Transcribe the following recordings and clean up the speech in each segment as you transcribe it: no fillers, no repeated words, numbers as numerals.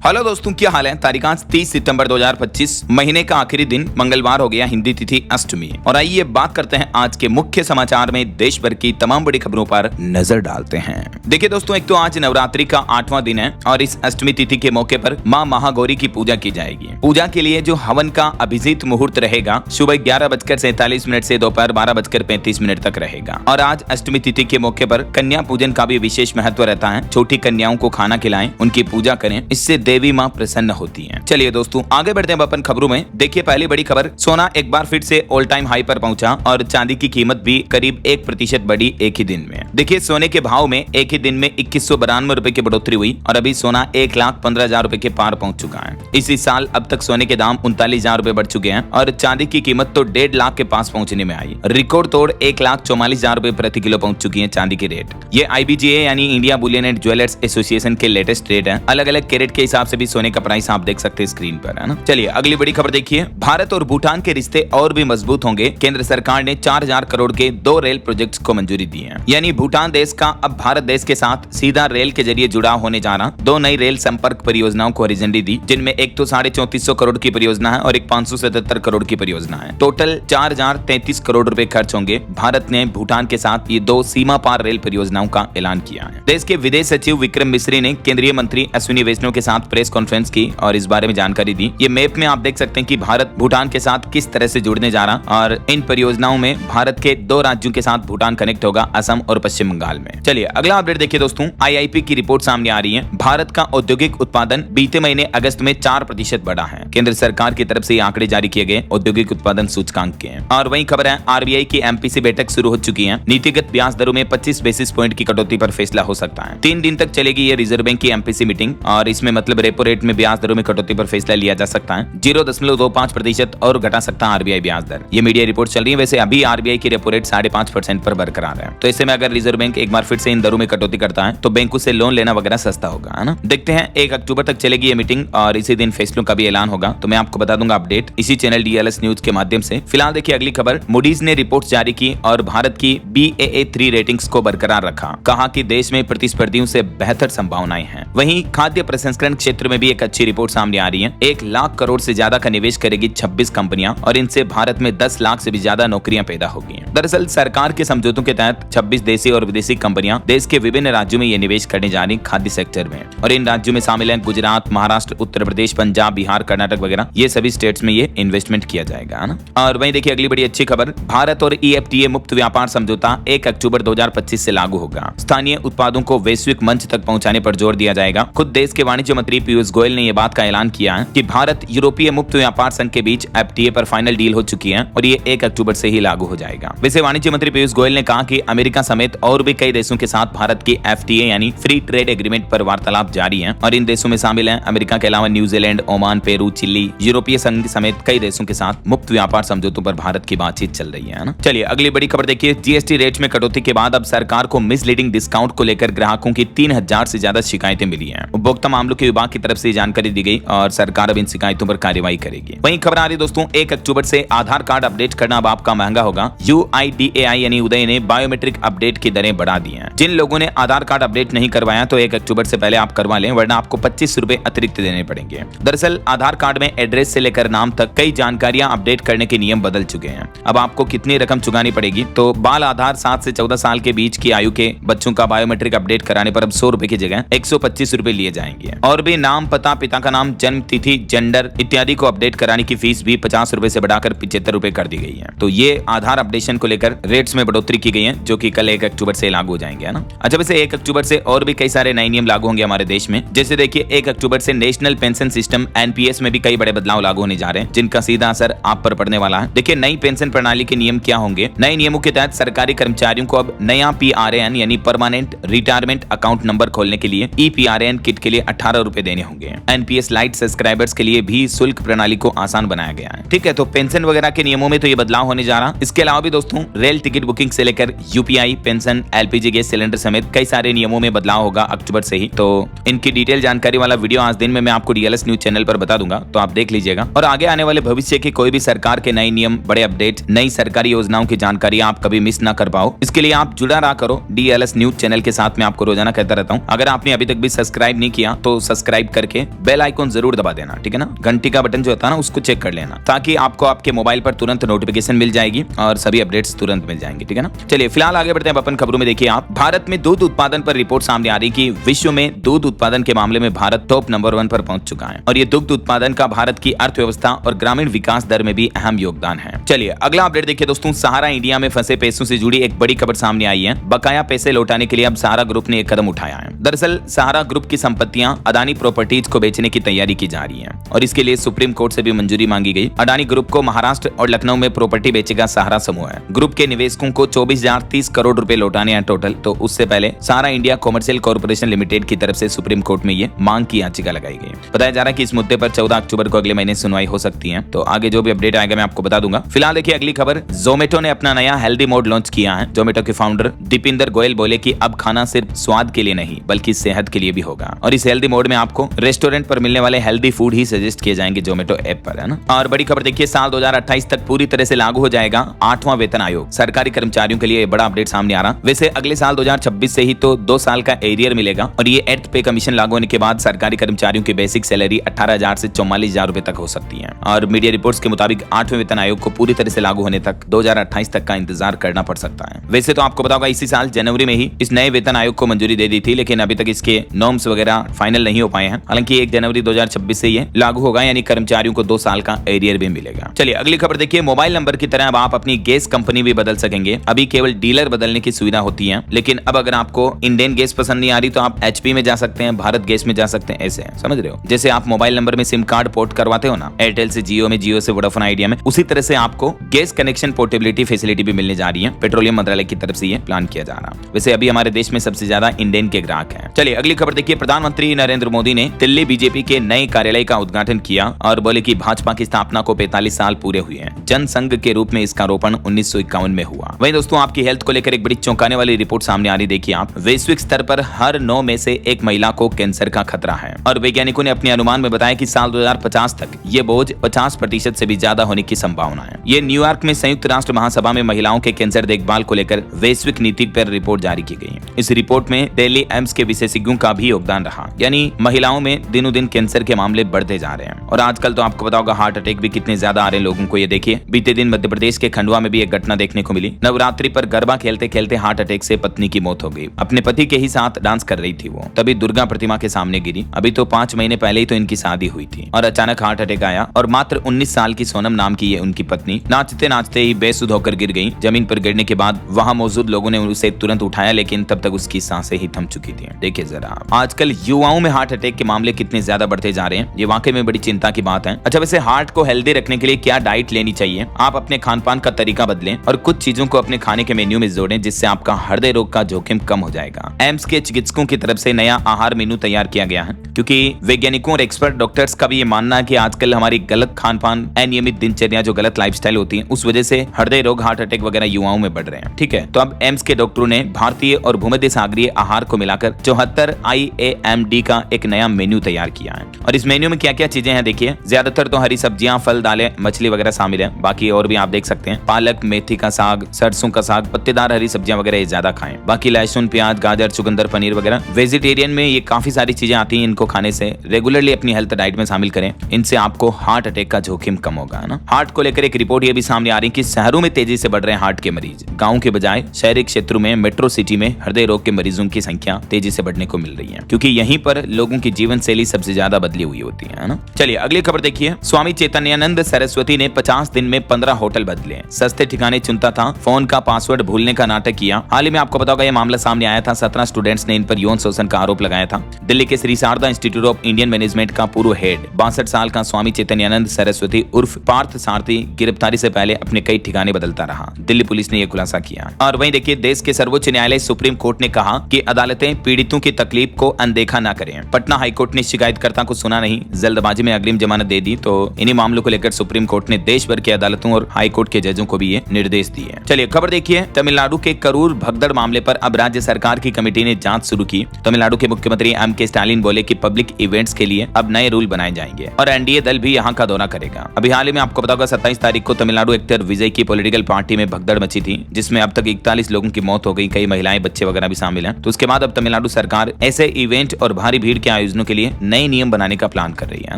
Hello दोस्तों, क्या हाल है। तारीख आज 30 सितंबर 2025, महीने का आखिरी दिन मंगलवार हो गया, हिंदी तिथि अष्टमी। और आइए बात करते हैं आज के मुख्य समाचार में देश भर की तमाम बड़ी खबरों पर नजर डालते हैं। देखिए दोस्तों, एक तो आज नवरात्रि का 8वां दिन है और इस अष्टमी तिथि के मौके पर माँ महागौरी की पूजा की जाएगी। पूजा के लिए जो हवन का अभिजीत मुहूर्त रहेगा सुबह 11:47 से दोपहर 12:35 तक रहेगा। और आज अष्टमी तिथि के मौके पर कन्या पूजन का भी विशेष महत्व रहता है। छोटी कन्याओं को खाना खिलाएं, उनकी पूजा करें, इससे देवी माँ प्रसन्न होती हैं। चलिए दोस्तों, आगे बढ़ते हैं अपन खबरों में। देखिए पहली बड़ी खबर, सोना एक बार फिर से ऑल टाइम हाई पर पहुंचा और चांदी की कीमत भी करीब 1% बढ़ी एक ही दिन में। देखिए सोने के भाव में एक ही दिन में 2192 रुपए की बढ़ोतरी हुई और अभी सोना 1,15,000 रुपए के पार पहुंच चुका है। इसी साल अब तक सोने के दाम 39,000 रुपए बढ़ चुके हैं और चांदी की कीमत तो 1.5 लाख के पास पहुंचने में आई। रिकॉर्ड तोड़ 1,44,000 रुपए प्रति किलो पहुंच चुकी है चांदी की रेट। ये IBGA यानी India Boolean and jewellers association के लेटेस्ट रेट है। अलग अलग कैरेट के हिसाब से भी सोने का प्राइस आप देख सकते हैं स्क्रीन पर, है ना। चलिए अगली बड़ी खबर देखिए, भारत और भूटान के रिश्ते और भी मजबूत होंगे। केंद्र सरकार ने 4,000 करोड़ के 2 रेल प्रोजेक्ट्स को मंजूरी दी है। यानी भूटान देश का अब भारत देश के साथ सीधा रेल के जरिए जुड़ाव होने जा रहा। 2 नई रेल संपर्क परियोजनाओं को हरी झंडी दी, जिनमें एक तो 3450 करोड़ की परियोजना है और एक 577 करोड़ की परियोजना है। टोटल 4,033 करोड़ रुपए खर्च होंगे। भारत ने भूटान के साथ ये 2 सीमा पार रेल परियोजनाओं का ऐलान किया है। देश के विदेश सचिव विक्रम मिश्री ने केंद्रीय मंत्री अश्विनी वैष्णव के साथ प्रेस कॉन्फ्रेंस की और इस बारे में जानकारी दी। ये मैप में आप देख सकते हैं कि भारत भूटान के साथ किस तरह से जुड़ने जा रहा और इन परियोजनाओं में भारत के 2 राज्यों के साथ भूटान कनेक्ट होगा, असम और पश्चिम बंगाल में। चलिए अगला अपडेट देखिए दोस्तों, IIP की रिपोर्ट सामने आ रही है। भारत का औद्योगिक उत्पादन बीते महीने अगस्त में 4% बढ़ा है। केंद्र सरकार की तरफ से ये आंकड़े जारी किए गए औद्योगिक उत्पादन सूचकांक के हैं। और वही खबर है, RBI की MPC बैठक शुरू हो चुकी है। नीतिगत ब्याज दरों में 25 बेसिस पॉइंट की कटौती पर फैसला हो सकता है। 3 दिन तक चलेगी ये रिजर्व बैंक की MPC मीटिंग और इसमें मतलब रेपो रेट में ब्याज दरों में कटौती पर फैसला लिया जा सकता है। 0.25% और घटा सकता है RBI ब्याज दर। ये मीडिया रिपोर्ट चल रही है। वैसे अभी RBI की रेपो रेट 5.5% पर बरकरार है। तो ऐसे में अगर रिजर्व बैंक एक बार फिर से इन दरों में कटौती करता है तो बैंकों से लोन लेना वगैरह सस्ता होगा, है ना। देखते हैं, 1 अक्टूबर तक चलेगी ये मीटिंग और इसी दिन फैसलों का भी ऐलान होगा। तो मैं आपको बता दूंगा अपडेट इसी चैनल DLS न्यूज के माध्यम से। फिलहाल देखिए अगली खबर, मूडीज ने रिपोर्ट जारी की और भारत की Baa3 रेटिंग्स को बरकरार रखा। कहा कि देश में प्रतिस्पर्धियों से बेहतर संभावनाएं हैं। वहीं खाद्य प्रसंस्करण क्षेत्र में भी एक अच्छी रिपोर्ट सामने आ रही है। 1 लाख करोड़ से ज्यादा का निवेश करेगी 26 कंपनियां और इनसे भारत में 10 लाख से भी ज्यादा नौकरियां पैदा होगी। दरअसल सरकार के समझौतों के तहत 26 देशी और विदेशी कंपनियां देश के विभिन्न राज्यों में ये निवेश करने जा रही खाद्य सेक्टर में। और इन राज्यों में शामिल हैं गुजरात, महाराष्ट्र, उत्तर प्रदेश, पंजाब, बिहार, कर्नाटक वगैरह। ये सभी स्टेट्स में ये इन्वेस्टमेंट किया जाएगा, है ना। और वहीं देखिए अगली बड़ी अच्छी खबर, भारत और EFTA मुक्त व्यापार समझौता 1 अक्टूबर 2025 से लागू होगा। स्थानीय उत्पादों को वैश्विक मंच तक पहुंचाने पर जोर दिया जाएगा। खुद देश के वाणिज्य मंत्री पीयूष गोयल ने यह बात का ऐलान किया है कि भारत यूरोपीय मुक्त व्यापार संघ के बीच FTA पर फाइनल डील हो चुकी है और ये 1 अक्टूबर से ही लागू हो जाएगा। वैसे वाणिज्य मंत्री पीयूष गोयल ने कहा कि अमेरिका समेत और भी कई देशों के साथ भारत की FTA यानी फ्री ट्रेड एग्रीमेंट पर वार्तालाप जारी है और इन देशों में शामिल हैं अमेरिका के अलावा न्यूजीलैंड, ओमान, पेरू, चिली, यूरोपीय संघ समेत कई देशों के साथ मुक्त व्यापार समझौतों पर भारत की बातचीत चल रही है ना। चलिए अगली बड़ी खबर देखिए, GST रेट में कटौती के बाद अब सरकार को मिसलीडिंग डिस्काउंट को लेकर ग्राहकों की 3,000 से ज्यादा शिकायतें मिली हैं। उपभोक्ता मामलों के विभाग की तरफ से जानकारी दी गई और सरकार अब इन शिकायतों पर कार्रवाई करेगी। वहीं खबर आ रही दोस्तों, 1 अक्टूबर से आधार कार्ड अपडेट करना अब आपका महंगा होगा। UIDAI यानी उदय ने बायोमेट्रिक अपडेट की दरें बढ़ा दी हैं। जिन लोगों ने आधार कार्ड अपडेट नहीं करवाया तो 1 अक्टूबर से पहले आप करवा लें, वरना आपको 25 रुपए अतिरिक्त देने पड़ेंगे। दरअसल आधार कार्ड में एड्रेस से लेकर नाम तक कई जानकारियां अपडेट करने के नियम बदल चुके हैं। अब आपको कितनी रकम चुकानी पड़ेगी, तो बाल आधार 7 से 14 साल के बीच की आयु के बच्चों का बायोमेट्रिक अपडेट कराने पर अब 100 रुपए की जगह 125 रुपए लिए जाएंगे। और भी नाम, पता, पिता का नाम, जन्म तिथि, जेंडर इत्यादि को अपडेट कराने की फीस भी 50 रुपए से बढ़ाकर 75 रुपए कर दी गई है। तो ये आधार अपडेशन को लेकर रेट्स में बढ़ोतरी की गई है, जो कि कल 1 अक्टूबर से लागू हो जाएंगे, है ना। अच्छा, वैसे 1 अक्टूबर से और भी कई सारे नए नियम लागू होंगे हमारे देश में। जैसे देखिए 1 अक्टूबर से नेशनल पेंशन सिस्टम NPS में भी कई बड़े बदलाव लागू होने जा रहे हैं, जिनका सीधा असर आप पर पड़ने वाला है। देखिए नई पेंशन प्रणाली के नियम क्या होंगे। नए नियमों के तहत सरकारी कर्मचारियों को अब नया PRAN यानी परमानेंट रिटायरमेंट अकाउंट नंबर खोलने के लिए EPRAN किट के लिए 18 रुपए देने होंगे। NPS लाइट सब्सक्राइबर्स के लिए भी शुल्क प्रणाली को आसान बनाया गया है। ठीक है, तो पेंशन वगैरह के नियमों में तो ये बदलाव होने जा रहा। इसके अलावा भी दोस्तों रेल टिकट बुकिंग से लेकर UPI, pension, LPG gas cylinder समेत कई सारे नियमों में बदलाव होगा अक्टूबर से ही। तो इनकी डिटेल जानकारी वाला वीडियो आज दिन में मैं आपको DLS न्यूज चैनल पर बता दूंगा, तो आप देख लीजिएगा। और आगे आने वाले भविष्य की कोई भी सरकार के नए नियम, बड़े अपडेट, नई सरकारी योजनाओं की जानकारी आप कभी मिस ना कर पाओ, इसके लिए आप जुड़ा रहा करो DLS न्यूज चैनल के साथ। मैं आपको रोजाना कहता रहता हूँ, अगर आपने अभी तक भी सब्सक्राइब नहीं किया तो सब्सक्राइब सब्सक्राइब करके बेल आइकॉन जरूर दबा देना, ठीक है ना। घंटी का बटन जो होता है ना उसको चेक कर लेना, ताकि आपको आपके मोबाइल पर तुरंत नोटिफिकेशन मिल जाएगी और सभी अपडेट्स तुरंत मिल जाएंगे, ठीक है ना। चलिए फिलहाल आगे बढ़ते हैं अपन खबरों में। देखिए आप, भारत में दूध उत्पादन पर रिपोर्ट सामने आ रही कि विश्व में दूध उत्पादन के मामले में भारत टॉप नंबर 1 पर पहुंच चुका है और ये दुग्ध उत्पादन का भारत की अर्थव्यवस्था और ग्रामीण विकास दर में भी अहम योगदान है। चलिए अगला अपडेट देखिए दोस्तों, सहारा इंडिया में फंसे पैसों से जुड़ी एक बड़ी खबर सामने आई है। बकाया पैसे लौटाने के लिए अब सहारा ग्रुप ने एक कदम उठाया है। दरअसल सहारा ग्रुप की संपत्तियां अडानी प्रॉपर्टीज को बेचने की तैयारी की जा रही है और इसके लिए सुप्रीम कोर्ट से भी मंजूरी मांगी गई। अडानी ग्रुप को महाराष्ट्र और लखनऊ में प्रॉपर्टी बेचेगा सहारा समूह है। ग्रुप के निवेशकों को 24,030 करोड़ रुपए लौटाने हैं टोटल। तो उससे पहले सहारा इंडिया कॉमर्शियल कॉर्पोरेशन लिमिटेड की तरफ से सुप्रीम कोर्ट में ये मांग की याचिका लगाई गई। बताया जा रहा है कि इस मुद्दे पर 14 अक्टूबर को अगले महीने सुनवाई हो सकती है। तो आगे जो भी अपडेट आएगा मैं आपको बता दूंगा। फिलहाल देखिए अगली खबर, जोमेटो ने अपना नया हेल्दी मोड लॉन्च किया है। जोमेटो के फाउंडर दीपिंदर गोयल बोले कि अब खाना सिर्फ स्वाद के लिए नहीं बल्कि सेहत के लिए भी होगा और इस हेल्दी मोड में आपको रेस्टोरेंट पर मिलने वाले हेल्दी फूड ही सजेस्ट किए जाएंगे जोमेटो ऐप पर, है ना। और बड़ी खबर देखिए, साल 2028 तक पूरी तरह से लागू हो जाएगा 8वां वेतन आयोग। सरकारी कर्मचारियों के लिए बड़ा अपडेट सामने आ रहा। वैसे अगले साल 2026 से ही तो 2 साल का एरियर मिलेगा और ये 8th पे कमीशन लागू होने के बाद सरकारी कर्मचारियों की बेसिक सैलरी 18,000 से 44,000 रुपए तक हो सकती है। और मीडिया रिपोर्ट्स के मुताबिक 8वें वेतन आयोग को पूरी तरह से लागू होने तक 2028 तक का इंतजार करना पड़ सकता है। वैसे तो आपको बताओगा इसी साल जनवरी में ही इस नए वेतन आयोग को मंजूरी दे दी थी, लेकिन अभी तक इसके नॉर्म्स वगैरह फाइनल नहीं हो पाए हैं। हालांकि 1 जनवरी 2026 से ये लागू होगा, यानी कर्मचारियों को 2 साल का एरियर भी मिलेगा। चलिए अगली खबर देखिए, मोबाइल नंबर की तरह अब आप अपनी गैस कंपनी भी बदल सकेंगे। अभी केवल डीलर बदलने की सुविधा होती है, लेकिन अब अगर आपको इंडियन गैस पसंद नहीं आ रही तो आप HP में जा सकते हैं, भारत गैस में जा सकते हैं। ऐसे समझ रहे हो, जैसे आप मोबाइल नंबर में सिम कार्ड पोर्ट करवाते हो ना, एयरटेल से जियो में, जियो से वोडाफोन आइडिया में, उसी तरह से आपको गैस कनेक्शन पोर्टेबिलिटी फैसिलिटी भी मिलने जा रही है। पेट्रोलियम मंत्रालय की तरफ से ये प्लान किया जा रहा है। वैसे अभी हमारे देश में सबसे ज्यादा इंडियन के ग्राहक हैं। चलिए अगली खबर देखिए, प्रधानमंत्री नरेंद्र मोदी ने दिल्ली बीजेपी के नए कार्यालय का उद्घाटन किया और बोले कि भाजपा की स्थापना को 45 साल पूरे हुए हैं। जनसंघ के रूप में इसका रोपण 1951 में हुआ। वहीं दोस्तों आपकी हेल्थ को लेकर एक बड़ी चौंकाने वाली रिपोर्ट सामने आ रही। देखिए आप, वैश्विक स्तर पर हर 9 में से 1 महिला को कैंसर का खतरा है और वैज्ञानिकों ने अपने अनुमान में बताया कि साल 2050 तक ये बोझ 50% से भी ज्यादा होने की संभावना है। ये न्यूयॉर्क में संयुक्त राष्ट्र महासभा में महिलाओं के कैंसर देखभाल को लेकर वैश्विक नीति पर रिपोर्ट जारी की गई। इस रिपोर्ट में दिल्ली एम्स के विशेषज्ञों का भी योगदान रहा, यानी महिलाओं में दिनों दिन कैंसर के मामले बढ़ते जा रहे हैं। और आजकल तो आपको पता होगा हार्ट अटैक भी कितने ज्यादा आ रहे हैं लोगों को। ये देखिए बीते दिन मध्य प्रदेश के खंडवा में भी एक घटना देखने को मिली। नवरात्रि पर गरबा खेलते खेलते हार्ट अटैक से पत्नी की मौत हो गई। अपने पति के ही साथ डांस कर रही थी वो, तभी दुर्गा प्रतिमा के सामने गिरी। अभी तो 5 महीने पहले ही तो इनकी शादी हुई थी और अचानक हार्ट अटैक आया और मात्र 19 साल की सोनम नाम की ये उनकी पत्नी नाचते नाचते ही बेसुध होकर गिर गई। जमीन पर गिरने के बाद वहां मौजूद लोगों ने उसे तुरंत उठाया, लेकिन तब तक उसकी सांसें ही थम चुकी थी। देखिए जरा आजकल युवाओं में हार्ट अटैक के मामले कितने ज्यादा बढ़ते जा रहे हैं, ये वाकई में बड़ी चिंता की बात है। अच्छा वैसे हार्ट को हेल्दी रखने के लिए क्या डाइट लेनी चाहिए? आप अपने खान पान का तरीका बदलें और कुछ चीजों को अपने खाने के मेन्यू में जोड़ें, जिससे आपका हृदय रोग का जोखिम कम हो जाएगा। एम्स के चिकित्सकों की तरफ से नया आहार मेनू तैयार किया गया है, क्योंकि वैज्ञानिकों और एक्सपर्ट डॉक्टर्स का भी ये मानना है कि आजकल हमारी गलत खान पान, अनियमित दिनचर्या, जो गलत लाइफस्टाइल होती है, उस वजह से हृदय रोग, हार्ट अटैक वगैरह युवाओं में बढ़ रहे हैं। ठीक है, तो अब एम्स के डॉक्टरों ने भारतीय और भूमध्य सागरीय आहार को मिलाकर 74 IAMD का एक नया मेन्यू तैयार किया है। और इस मेन्यू में क्या क्या चीजें हैं देखिए, ज्यादातर तो हरी सब्जियां, फल, दालें, मछली वगैरह शामिल है। बाकी और भी आप देख सकते हैं, पालक, मेथी का साग, सरसों का साग, पत्तेदार हरी सब्जियां वगैरह ज्यादा खाएं। बाकी लहसुन, प्याज, गाजर, चुकंदर, पनीर वगैरह वेजिटेरियन में ये काफी सारी चीजें आती हैं। इनको खाने से रेगुलरली अपनी हेल्थ डाइट में शामिल करें, इनसे आपको हार्ट अटैक का जोखिम कम होगा, है ना। हार्ट को लेकर एक रिपोर्ट ये भी सामने आ रही है कि शहरों में तेजी से बढ़ रहे हैं हार्ट के मरीज। गाँव के बजाय शहरी क्षेत्रों में, मेट्रो सिटी में हृदय रोग के मरीजों की संख्या तेजी से बढ़ने को मिल रही है, क्योंकि यहीं पर लोगों की जीवन शैली सबसे ज्यादा बदली हुई होती है ना। चलिए अगली खबर देखिए, स्वामी चैतन्यानंद सरस्वती ने 50 दिन में 15 होटल बदले। सस्ते ठिकाने चुनता था, फोन का पासवर्ड भूलने का नाटक किया। हाल ही में आपको पता होगा ये मामला सामने आया था। 17 स्टूडेंट्स ने इन पर यौन शोषण का आरोप लगाया था। दिल्ली के Shri Sharda institute of Indian management का पूर्व हेड 62 साल का स्वामी चैतन्यानंद सरस्वती उर्फ पार्थ सारथी गिरफ्तारी से पहले अपने कई ठिकाने बदलता रहा। दिल्ली पुलिस ने यह खुलासा किया। और वहीं देखिए, देश के सर्वोच्च न्यायालय सुप्रीम कोर्ट ने कहा कि अदालतें पीड़ितों की तकलीफ को अनदेखा न करें। पटना हाईकोर्ट ने शिकायतकर्ता को सुना नहीं, जल्दबाजी में अग्रिम जमानत दे दी। तो इन्हीं मामलों को लेकर सुप्रीम कोर्ट ने देश भर की अदालतों और हाईकोर्ट के जजों को भी ये निर्देश दिए। चलिए खबर देखिए, तमिलनाडु के करूर भगदड़ मामले पर अब राज्य सरकार की कमेटी ने जांच शुरू की। तमिलनाडु के मुख्यमंत्री M.K. स्टालिन बोले कि पब्लिक इवेंट्स के लिए अब नए रूल बनाए जाएंगे और एनडीए दल भी यहां का दौरा करेगा। अभी हाल ही में आपको पता होगा 27 तारीख को तमिलनाडु एक्टर विजय की पॉलिटिकल पार्टी में भगदड़ मची थी, जिसमें अब तक 41 लोगों की मौत हो गई, कई महिलाएं, बच्चे वगैरह भी शामिल हैं। तो उसके बाद अब तमिलनाडु सरकार ऐसे इवेंट और भारी भीड़ के आयोजनों के लिए नए नियम बनाने का प्लान कर रही है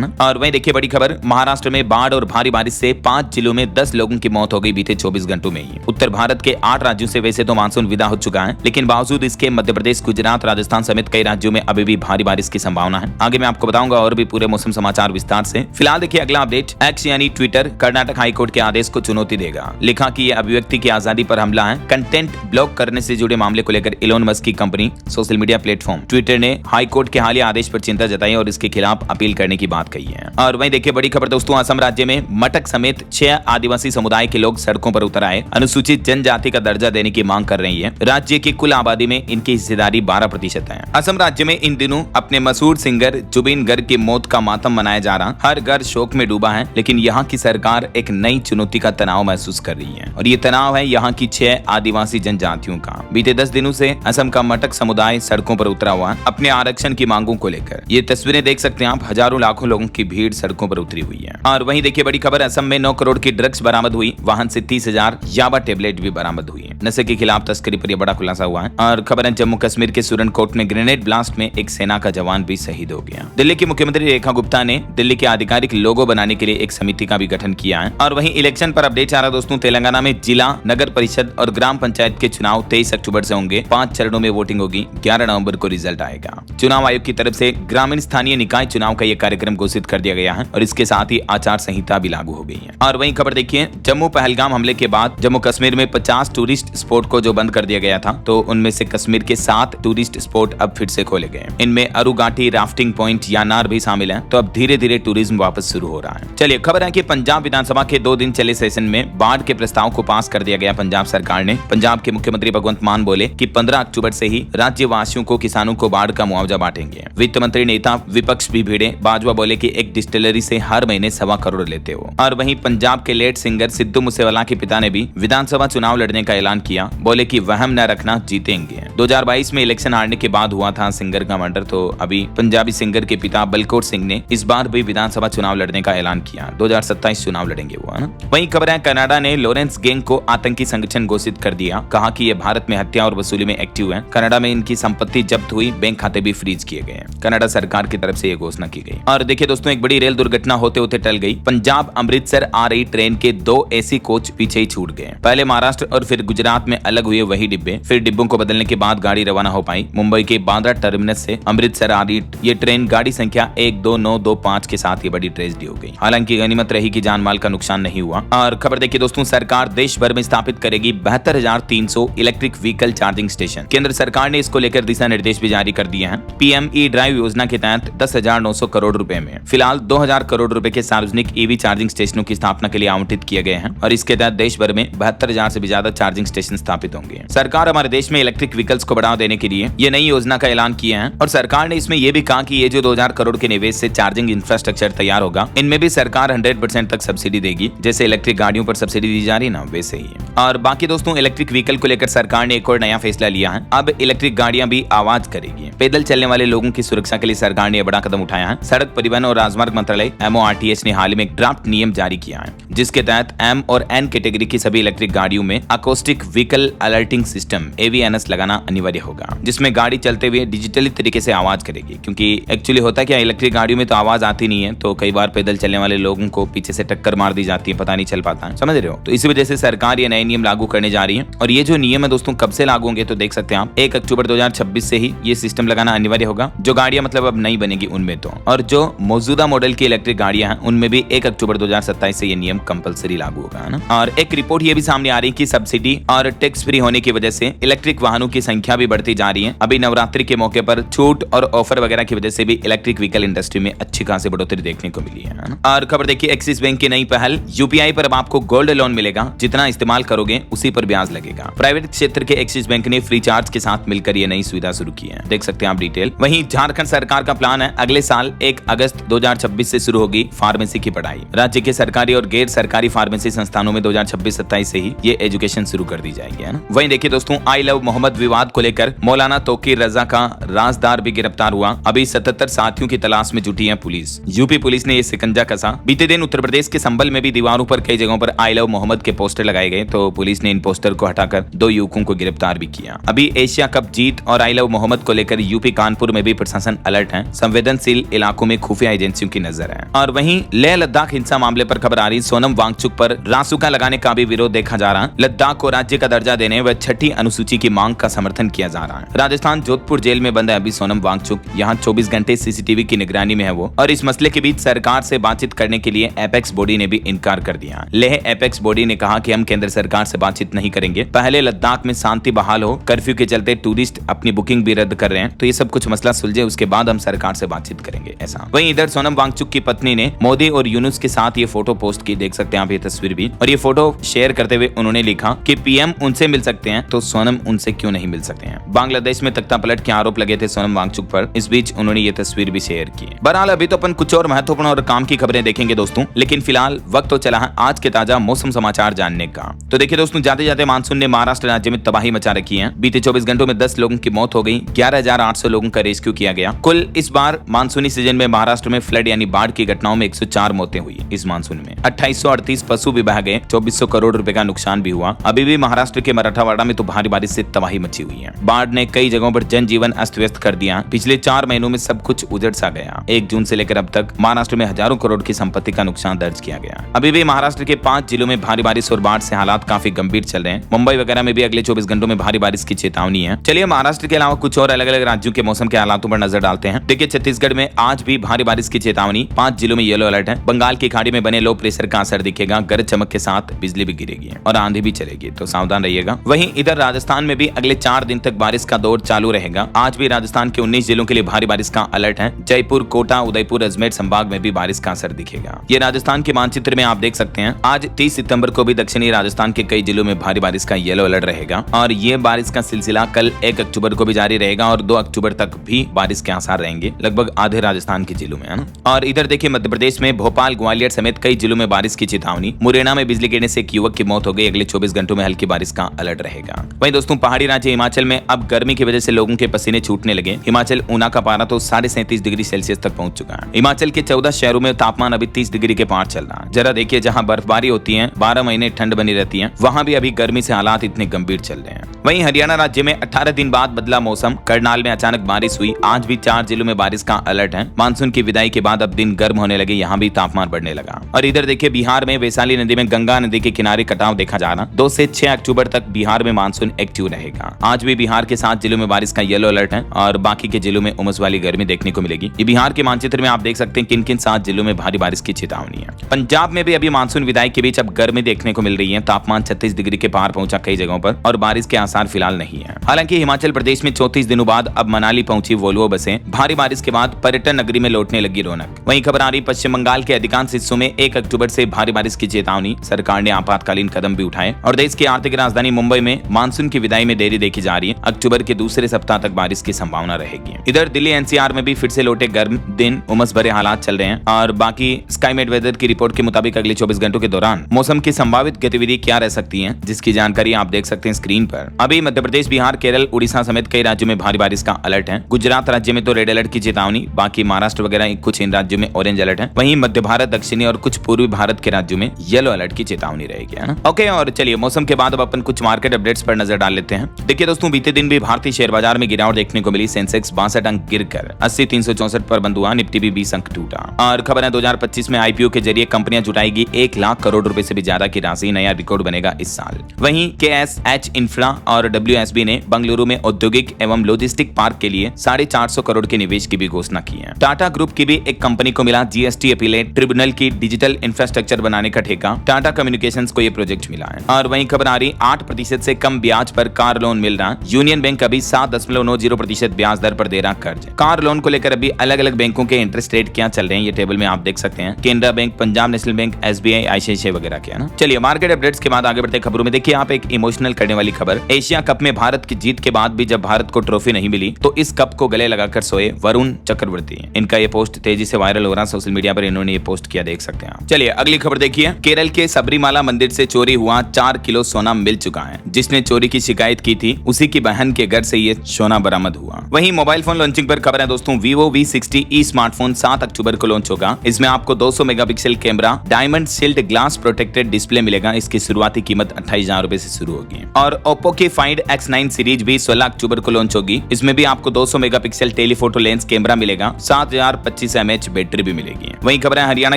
ना। और वहीं देखिए बड़ी खबर, महाराष्ट्र में बाढ़ और भारी बारिश से 5 जिलों में 10 लोगों की मौत हो गई बीते 24 घंटों में ही। उत्तर भारत के 8 राज्यों से वैसे तो मानसून विदा हो चुका है, लेकिन बावजूद इसके मध्य प्रदेश, गुजरात, राजस्थान समेत कई राज्यों में अभी भी भारी बारिश की संभावना है। आगे मैं आपको बताऊंगा और भी पूरे मौसम समाचार विस्तार से। फिलहाल देखिए अगला अपडेट, एक्स यानी ट्विटर कर्नाटक हाईकोर्ट के आदेश को चुनौती देगा। लिखा कि यह अभिव्यक्ति की आजादी पर हमला है। कंटेंट ब्लॉक करने से जुड़े मामले को लेकर इलोन मस्क की company social media platform Twitter ने हाईकोर्ट के हालिया आदेश पर चिंता जताई और इसके खिलाफ अपील करने की बात कही है। और वहीं देखिए बड़ी खबर दोस्तों, असम राज्य में मटक समेत 6 आदिवासी समुदाय के लोग सड़कों पर उतर आए, अनुसूचित जनजाति का दर्जा देने की मांग कर रही है। राज्य की कुल आबादी में इनकी हिस्सेदारी 12% है। असम राज्य में इन दिनों अपने मशहूर सिंगर जुबिन गर्ग की मौत का मातम मनाया जा रहा, हर घर शोक में डूबा है, लेकिन यहाँ की सरकार एक नई चुनौती का तनाव महसूस कर रही है और ये तनाव है यहाँ की 6 आदिवासी जनजातियों का। बीते 10 दिनों से असम का मटक समुदाय सड़कों पर उतरा हुआ है अपने आरक्षण की मांगों को लेकर। ये तस्वीरें देख सकते हैं आप, हजारों लाखों लोगों की भीड़ सड़कों पर उतरी हुई है। और वहीं देखिए बड़ी खबर, असम में 9 करोड़ की ड्रग्स बरामद हुई, वाहन से 30,000 याबा टेबलेट भी बरामद हुई है। नशे के खिलाफ तस्करी पर यह बड़ा खुलासा हुआ है। और खबर है, जम्मू कश्मीर के सुरनकोट में ग्रेनेड ब्लास्ट में एक सेना का जवान भी शहीद हो गया। दिल्ली की मुख्यमंत्री रेखा गुप्ता ने दिल्ली के आधिकारिक लोगो बनाने के लिए एक समिति का भी गठन किया है। और वहीं इलेक्शन पर अपडेट आ रहा दोस्तों, तेलंगाना में जिला, नगर परिषद और ग्राम पंचायत के चुनाव 23 अक्टूबर से होंगे। 5 चरणों में वोटिंग होगी, 11 नवंबर को रिजल्ट आएगा। चुनाव आयोग की तरफ से ग्रामीण स्थानीय निकाय चुनाव का यह कार्यक्रम घोषित कर दिया गया है और इसके साथ ही आचार संहिता भी लागू हो गई है। और वहीं खबर देखिए, जम्मू पहलगाम हमले के बाद जम्मू कश्मीर में 50 टूरिस्ट स्पॉट को जो बंद कर दिया गया था, तो उनमें से कश्मीर के 7 टूरिस्ट स्पॉट अब फिर से खोले गए। इनमें अरुगाटी, राफ्टिंग पॉइंट, यानार भी शामिल है। तो अब धीरे धीरे टूरिज्म वापस शुरू हो रहा है। चलिए खबर है कि पंजाब विधानसभा के 2 दिन चले सेशन में बाढ़ के प्रस्ताव को पास कर दिया गया पंजाब सरकार ने। पंजाब के मुख्यमंत्री भगवंत मान बोले कि 15 अक्टूबर से ही राज्यवासियों को, किसानों को बाढ़ का मुआवजा बांटेंगे। वित्त मंत्री नेता विपक्ष भी भिड़े, बाजवा बोले कि एक डिस्टिलरी से हर महीने 1.25 करोड़ लेते हो। और वहीं पंजाब के लेट सिंगर सिद्धू मूसेवाला के पिता ने भी विधानसभा चुनाव लड़ने का ऐलान किया, बोले कि वहम न रखना, जीतेंगे। 2022 में इलेक्शन हारने के बाद हुआ था सिंगर का मर्डर, तो अभी पंजाबी सिंगर के पिता बलकौर सिंह ने इस बार भी विधानसभा चुनाव लड़ने का ऐलान किया। 2027 चुनाव लड़ेंगे वो, है ना। वहीं खबर है, कनाडा ने लॉरेंस गैंग को आतंकी संगठन घोषित कर दिया, कहा कि ये भारत में हत्या और वसूली में एक्टिव है। कनाडा में इनकी संपत्ति जब्त हुई, बैंक खाते भी फ्रीज किए गए। कनाडा सरकार की तरफ से ये घोषणा की गई। और देखिए दोस्तों, एक बड़ी रेल दुर्घटना होते होते टल गई। पंजाब अमृतसर आ रही ट्रेन के 2 एसी कोच पीछे ही छूट गए। पहले महाराष्ट्र और फिर गुजरात में अलग हुए वही डिब्बे, फिर डिब्बों को बदलने के बाद गाड़ी रवाना हो पाई। मुंबई के बांद्रा टर्मिनस से अमृतसर आ रही ये ट्रेन गाड़ी संख्या 12925 के साथ ये बड़ी ट्रेजेडी हो गई। हालांकि गनीमत रही कि जान माल का नुकसान नहीं हुआ। और खबर देखिए दोस्तों, सरकार देश भर में स्थापित करेगी 72,300 इलेक्ट्रिक व्हीकल चार्जिंग स्टेशन। केंद्र सरकार ने इसको लेकर दिशा निर्देश भी जारी कर दिए हैं। पीएमई ड्राइव योजना के तहत 10,900 करोड़ रुपए में फिलहाल 2,000 करोड़ रुपए के सार्वजनिक ईवी चार्जिंग स्टेशनों की स्थापना के लिए आवंटित किए गए हैं और इसके तहत देश भर में 72,000 से भी ज्यादा चार्जिंग स्टेशन स्थापित होंगे। सरकार हमारे देश में इलेक्ट्रिक व्हीकल्स को बढ़ावा देने के लिए ये नई योजना का ऐलान किया है और सरकार ने इसमें यह भी कहा कि ये जो 2,000 करोड़ के निवेश से चार्जिंग इंफ्रास्ट्रक्चर तैयार होगा, इनमें भी सरकार 100% तक सब्सिडी देगी। जैसे इलेक्ट्रिक गाड़ियों पर सब्सिडी दी जा रही है ना, वैसे ही। और बाकी दोस्तों, इलेक्ट्रिक व्हीकल को लेकर सरकार ने एक और नया फैसला लिया है। अब इलेक्ट्रिक गाड़ियां भी आवाज करेगी। पैदल चलने वाले लोगों की सुरक्षा के लिए सरकार ने यह बड़ा कदम उठाया है। सड़क परिवहन और राजमार्ग मंत्रालय MORTH ने हाल ही में एक ड्राफ्ट नियम जारी किया है, जिसके तहत M और N कैटेगरी की सभी इलेक्ट्रिक गाड़ियों में acoustic vehicle alerting system AVNS लगाना अनिवार्य होगा, जिसमें गाड़ी चलते हुए डिजिटली तरीके से आवाज करेगी। क्योंकि एक्चुअली होता क्या, इलेक्ट्रिक गाड़ियों में तो आवाज आती नहीं है, तो कई बार पैदल चलने वाले लोगों को पीछे से टक्कर मार दी जाती है, पता नहीं चल पाता है, समझ रहे हो। तो इसी वजह से सरकार ये नए नियम लागू करने जा रही है। और ये जो नियम है दोस्तों, कब से लागू होंगे तो देख सकते हैं आप, 1 अक्टूबर 2026 से ही ये सिस्टम लगाना अनिवार्य होगा। जो गाड़ियां मतलब अब नई बनेगी उनमें तो, और जो मौजूदा मॉडल की इलेक्ट्रिक गाड़ियां हैं उनमें भी 1 अक्टूबर 2027 से ये नियम कंपलसरी लागू होगा, है ना। और एक रिपोर्ट ये भी सामने आ रही है कि सब्सिडी और टैक्स फ्री होने की वजह से इलेक्ट्रिक वाहनों की संख्या भी बढ़ती जा रही है। अभी नवरात्रि के मौके पर छूट और ऑफर वगैरह की वजह से भी इलेक्ट्रिक व्हीकल इंडस्ट्री में अच्छी खासी बढ़ोतरी देखने को मिली है ना। और खबर देखिए, एक्सिस बैंक की नई पहल, UPI पर अब आपको गोल्ड लोन मिलेगा, जितना इस्तेमाल करोगे उसी पर ब्याज लगेगा। प्राइवेट क्षेत्र के एक्सिस बैंक ने फ्री चार्ज के साथ मिलकर ये नई सुविधा शुरू की है, देख सकते हैं आप डिटेल। वहीं झारखंड सरकार का प्लान है, अगले साल 1 अगस्त 2026 से शुरू होगी फार्मेसी की पढ़ाई। राज्य के सरकारी और गैर सरकारी फार्मेसी संस्थानों में 2026-27 से ही ये एजुकेशन शुरू कर दी जाएगी, है ना। वहीं देखिए दोस्तों, आई लव मोहम्मद विवाद को लेकर मौलाना तौकीर रजा का राजदार भी गिरफ्तार हुआ। अभी 77 साथियों की तलाश में जुटी है पुलिस। यूपी पुलिस ने ये सिकंजा कसा। बीते दिन उत्तर प्रदेश के संभल में भी दीवारों पर कई जगहों पर आई लव मोहम्मद के पोस्टर लगाए गए, तो पुलिस ने इन पोस्टर को हटाकर 2 युवकों को गिरफ्तार भी किया। अभी एशिया कप जीत और आई लव मोहम्मद को लेकर यूपी कानपुर में भी प्रशासन प्रशासन अलर्ट है, संवेदनशील इलाकों में खुफिया एजेंसियों की नजर है। और वहीं लेह लद्दाख हिंसा मामले पर खबर आ रही, सोनम वांगचुक पर रासुका लगाने का भी विरोध देखा जा रहा है। लद्दाख को राज्य का दर्जा देने व 6ठी अनुसूची की मांग का समर्थन किया जा रहा है। राजस्थान जोधपुर जेल में बंद है अभी सोनम वांगचुक, यहाँ 24 घंटे सीसीटीवी की निगरानी में है वो। और इस मसले के बीच सरकार से बातचीत करने के लिए एपेक्स बॉडी ने भी इनकार कर दिया। लेह एपेक्स बॉडी ने कहा कि हम केंद्र सरकार से बातचीत नहीं करेंगे, पहले लद्दाख में शांति बहाल हो, कर्फ्यू के चलते टूरिस्ट अपनी बुकिंग भी रद्द कर रहे हैं, तो ये सब कुछ मसला सुलझे उसके बाद हम सरकार से बातचीत करेंगे ऐसा। वहीं इधर सोनम वांगचुक की पत्नी ने मोदी और यूनुस के साथ ये फोटो पोस्ट की, देख सकते हैं आप ये तस्वीर भी। और ये फोटो शेयर करते हुए उन्होंने लिखा कि पीएम उनसे मिल सकते हैं तो सोनम उनसे क्यों नहीं मिल सकते हैं। बांग्लादेश में तख्तापलट के आरोप लगे थे सोनम वांगचुक पर, इस बीच उन्होंने ये तस्वीर भी शेयर की। बहरहाल अभी तो अपन कुछ और महत्वपूर्ण और काम की खबरें देखेंगे दोस्तों, लेकिन फिलहाल वक्त तो चला है आज के ताजा मौसम समाचार जानने का। तो देखिए दोस्तों, जाते जाते मानसून ने महाराष्ट्र राज्य में तबाही मचा रखी है। बीते 24 घंटों में 10 लोगों की मौत हो गई, 11,800 लोगों का रेस्क्यू किया गया। कुल इस बार मानसूनी सीजन में महाराष्ट्र में फ्लड यानी बाढ़ की घटनाओं में 104 मौतें हुई। इस मानसून में 2838 पशु भी बह गए, 2400 करोड़ रुपए का नुकसान भी हुआ। अभी भी महाराष्ट्र के मराठावाड़ा में तो भारी बारिश से तबाही मची हुई है। बाढ़ ने कई जगहों पर जनजीवन अस्त व्यस्त कर दिया। पिछले 4 महीनों में सब कुछ उजड़ सा गया। 1 जून से लेकर अब तक महाराष्ट्र में हजारों करोड़ की संपत्ति का नुकसान दर्ज किया गया। अभी भी महाराष्ट्र के 5 जिलों में भारी बारिश और बाढ़ से हालात काफी गंभीर चल रहे हैं। मुंबई वगैरह में भी अगले 24 घंटों में भारी बारिश की चेतावनी है। चलिए महाराष्ट्र के अलावा कुछ और अलग अलग राज्यों के मौसम के हालातों पर नजर डालते हैं। देखिए छत्तीसगढ़ में आज भी भारी बारिश की चेतावनी, 5 जिलों में येलो अलर्ट है। बंगाल की खाड़ी में बने लो प्रेशर का असर दिखेगा, गरज चमक के साथ बिजली भी गिरेगी और आंधी भी चलेगी, तो सावधान रहिएगा। वहीं इधर राजस्थान में भी अगले 4 दिन तक बारिश का दौर चालू रहेगा। आज भी राजस्थान के 19 जिलों के लिए भारी बारिश का अलर्ट है। जयपुर, कोटा, उदयपुर, अजमेर संभाग में भी बारिश का असर दिखेगा। ये राजस्थान के मानचित्र में आप देख सकते हैं। आज 30 सितंबर को भी दक्षिणी राजस्थान के कई जिलों में भारी बारिश का येलो अलर्ट रहेगा और ये बारिश का सिलसिला कल 1 अक्टूबर को भी जारी रहेगा और 2 अक्टूबर तक भी बारिश के आसार रहेंगे लगभग आधे राजस्थान के जिलों में, है ना। और इधर देखिए मध्य प्रदेश में भोपाल, ग्वालियर समेत कई जिलों में बारिश की चेतावनी। मुरैना में बिजली गिरने से एक युवक की मौत हो गई। अगले 24 घंटों में हल्की बारिश का अलर्ट रहेगा। वहीं दोस्तों पहाड़ी राज्य हिमाचल में अब गर्मी की वजह से लोगों के पसीने छूटने लगे। हिमाचल ऊना का पारा तो 37.5 डिग्री सेल्सियस तक पहुंच चुका है। हिमाचल के 14 शहरों में तापमान अभी 30 डिग्री के पार चल रहा है। जरा देखिए, जहां बर्फबारी होती है, 12 महीने ठंड बनी रहती है, वहां भी अभी गर्मी से हालात इतने गंभीर चल रहे हैं। वहीं हरियाणा राज्य में 18 दिन बाद बदला मौसम। करनाल में अचानक बारिश हुई। आज भी 4 जिलों में बारिश का अलर्ट है। मानसून की विदाई के बाद अब दिन गर्म होने लगे, यहाँ भी तापमान बढ़ने लगा। और इधर देखिए बिहार में वैशाली नदी में गंगा नदी के किनारे कटाव देखा जा रहा। 2 से 6 अक्टूबर तक बिहार में मानसून एक्टिव रहेगा। आज भी बिहार के 7 जिलों में बारिश का येलो अलर्ट है और बाकी के जिलों में उमस वाली गर्मी देखने को मिलेगी। ये बिहार के मानचित्र में आप देख सकते हैं किन किन 7 जिलों में भारी बारिश की चेतावनी है। पंजाब में भी अभी मानसून विदाई के बीच अब गर्मी देखने को मिल रही है। तापमान 36 डिग्री के पार पहुंचा कई जगहों पर और बारिश के आसार फिलहाल नहीं है। हालांकि हिमाचल प्रदेश में 34 दिनों बाद अब मनाली पहुंची वोल्वो बसें। भारी बारिश के बाद पर्यटन नगरी में लौटने लगी रौनक। वहीं खबर आ रही पश्चिम बंगाल के अधिकांश हिस्सों में 1 अक्टूबर से भारी बारिश की चेतावनी। सरकार ने आपातकालीन कदम भी उठाए और देश की आर्थिक राजधानी मुंबई में मानसून की विदाई में देरी देखी जा रही है। अक्टूबर के दूसरे सप्ताह तक बारिश की संभावना रहेगी। इधर दिल्ली एनसीआर में भी फिर से लौटे गर्म दिन, उमस भरे हालात चल रहे हैं और बाकी स्काईमेट वेदर की रिपोर्ट के मुताबिक अगले 24 घंटों के दौरान मौसम की संभावित गतिविधि क्या रह सकती है, जिसकी जानकारी आप देख सकते हैं स्क्रीन पर। अभी मध्य प्रदेश, बिहार, केरल, उड़ीसा समेत कई राज्यों में भारी बारिश का अलर्ट है। गुजरात राज्य में तो रेड अलर्ट की चेतावनी, बाकी महाराष्ट्र वगैरह कुछ इन राज्यों में ऑरेंज अलर्ट है। वहीं मध्य भारत, दक्षिणी और कुछ पूर्वी भारत के राज्यों में येलो अलर्ट की चेतावनी रहेगी, है ना। ओके, और चलिए मौसम के बाद अब अपन कुछ मार्केट अपडेट्स पर नजर डाल लेते हैं। देखिए दोस्तों, बीते दिन भी भारतीय शेयर बाजार में गिरावट देखने को मिली। सेंसेक्स 62 अंक गिरकर 80,364 पर बंद हुआ। निफ्टी भी 20 अंक टूटा। और खबर है 2025 में आईपीओ के जरिए कंपनियां जुटाएगी 1 लाख करोड़ रुपए से भी ज्यादा की राशि, नया रिकॉर्ड बनेगा इस साल। वहीं KSH इंफ्रा और WSB ने बंगलुरु में औद्योगिक एवं लॉजिस्टिक पार्क के लिए 450 करोड़ के निवेश की भी घोषणा की है। टाटा ग्रुप की भी एक कंपनी को मिला GST अपीलेट ट्रिब्यूनल की डिजिटल इंफ्रास्ट्रक्चर बनाने का ठेका। टाटा कम्युनिकेशंस को यह प्रोजेक्ट मिला है। और वहीं खबर आ रही 8% से कम ब्याज पर कार लोन मिल रहा। यूनियन बैंक अभी 7.90% ब्याज दर पर दे रहा कर्ज। कार लोन को लेकर अभी अलग अलग बैंकों के इंटरेस्ट रेट क्या चल रहे हैं, ये टेबल में आप देख सकते हैं। Canara bank, Punjab national bank, SBI, ICICI वगैरह के, है ना। चलिए मार्केट अपडेट्स के बाद आगे बढ़ते खबरों में। देखिए आप एक इमोशनल करने वाली खबर। एशिया कप में भारत की जीत के बाद भी जब भारत को ट्रॉफी नहीं मिली तो इस कप को गले लगाकर सोए वरुण चक्रवर्ती। इनका ये पोस्ट तेजी से वायरल हो रहा, सोशल मीडिया पर इन्होंने ये पोस्ट किया, देख सकते हैं आप। चलिए अगली खबर देखिए। केरल के सबरीमाला मंदिर से चोरी हुआ 4 किलो सोना मिल चुका है। जिसने चोरी की शिकायत की थी उसी की बहन के घर से ये सोना बरामद हुआ। वहीं मोबाइल फोन लॉन्चिंग पर खबर है दोस्तों। Vivo V60e स्मार्टफोन 7 अक्टूबर को लॉन्च होगा। इसमें आपको 200 megapixel camera, diamond shield glass protected display मिलेगा। इसकी शुरुआती कीमत 28,000 रुपए से शुरू होगी। और Oppo की Find X9 सीरीज भी 16 अक्टूबर को लॉन्च होगी। इसमें भी आपको 200 मेगापिक्सल टेलीफोटो लेंस कैमरा मिलेगा, 7025 mAh बैटरी भी मिलेगी। वहीं खबर है हरियाणा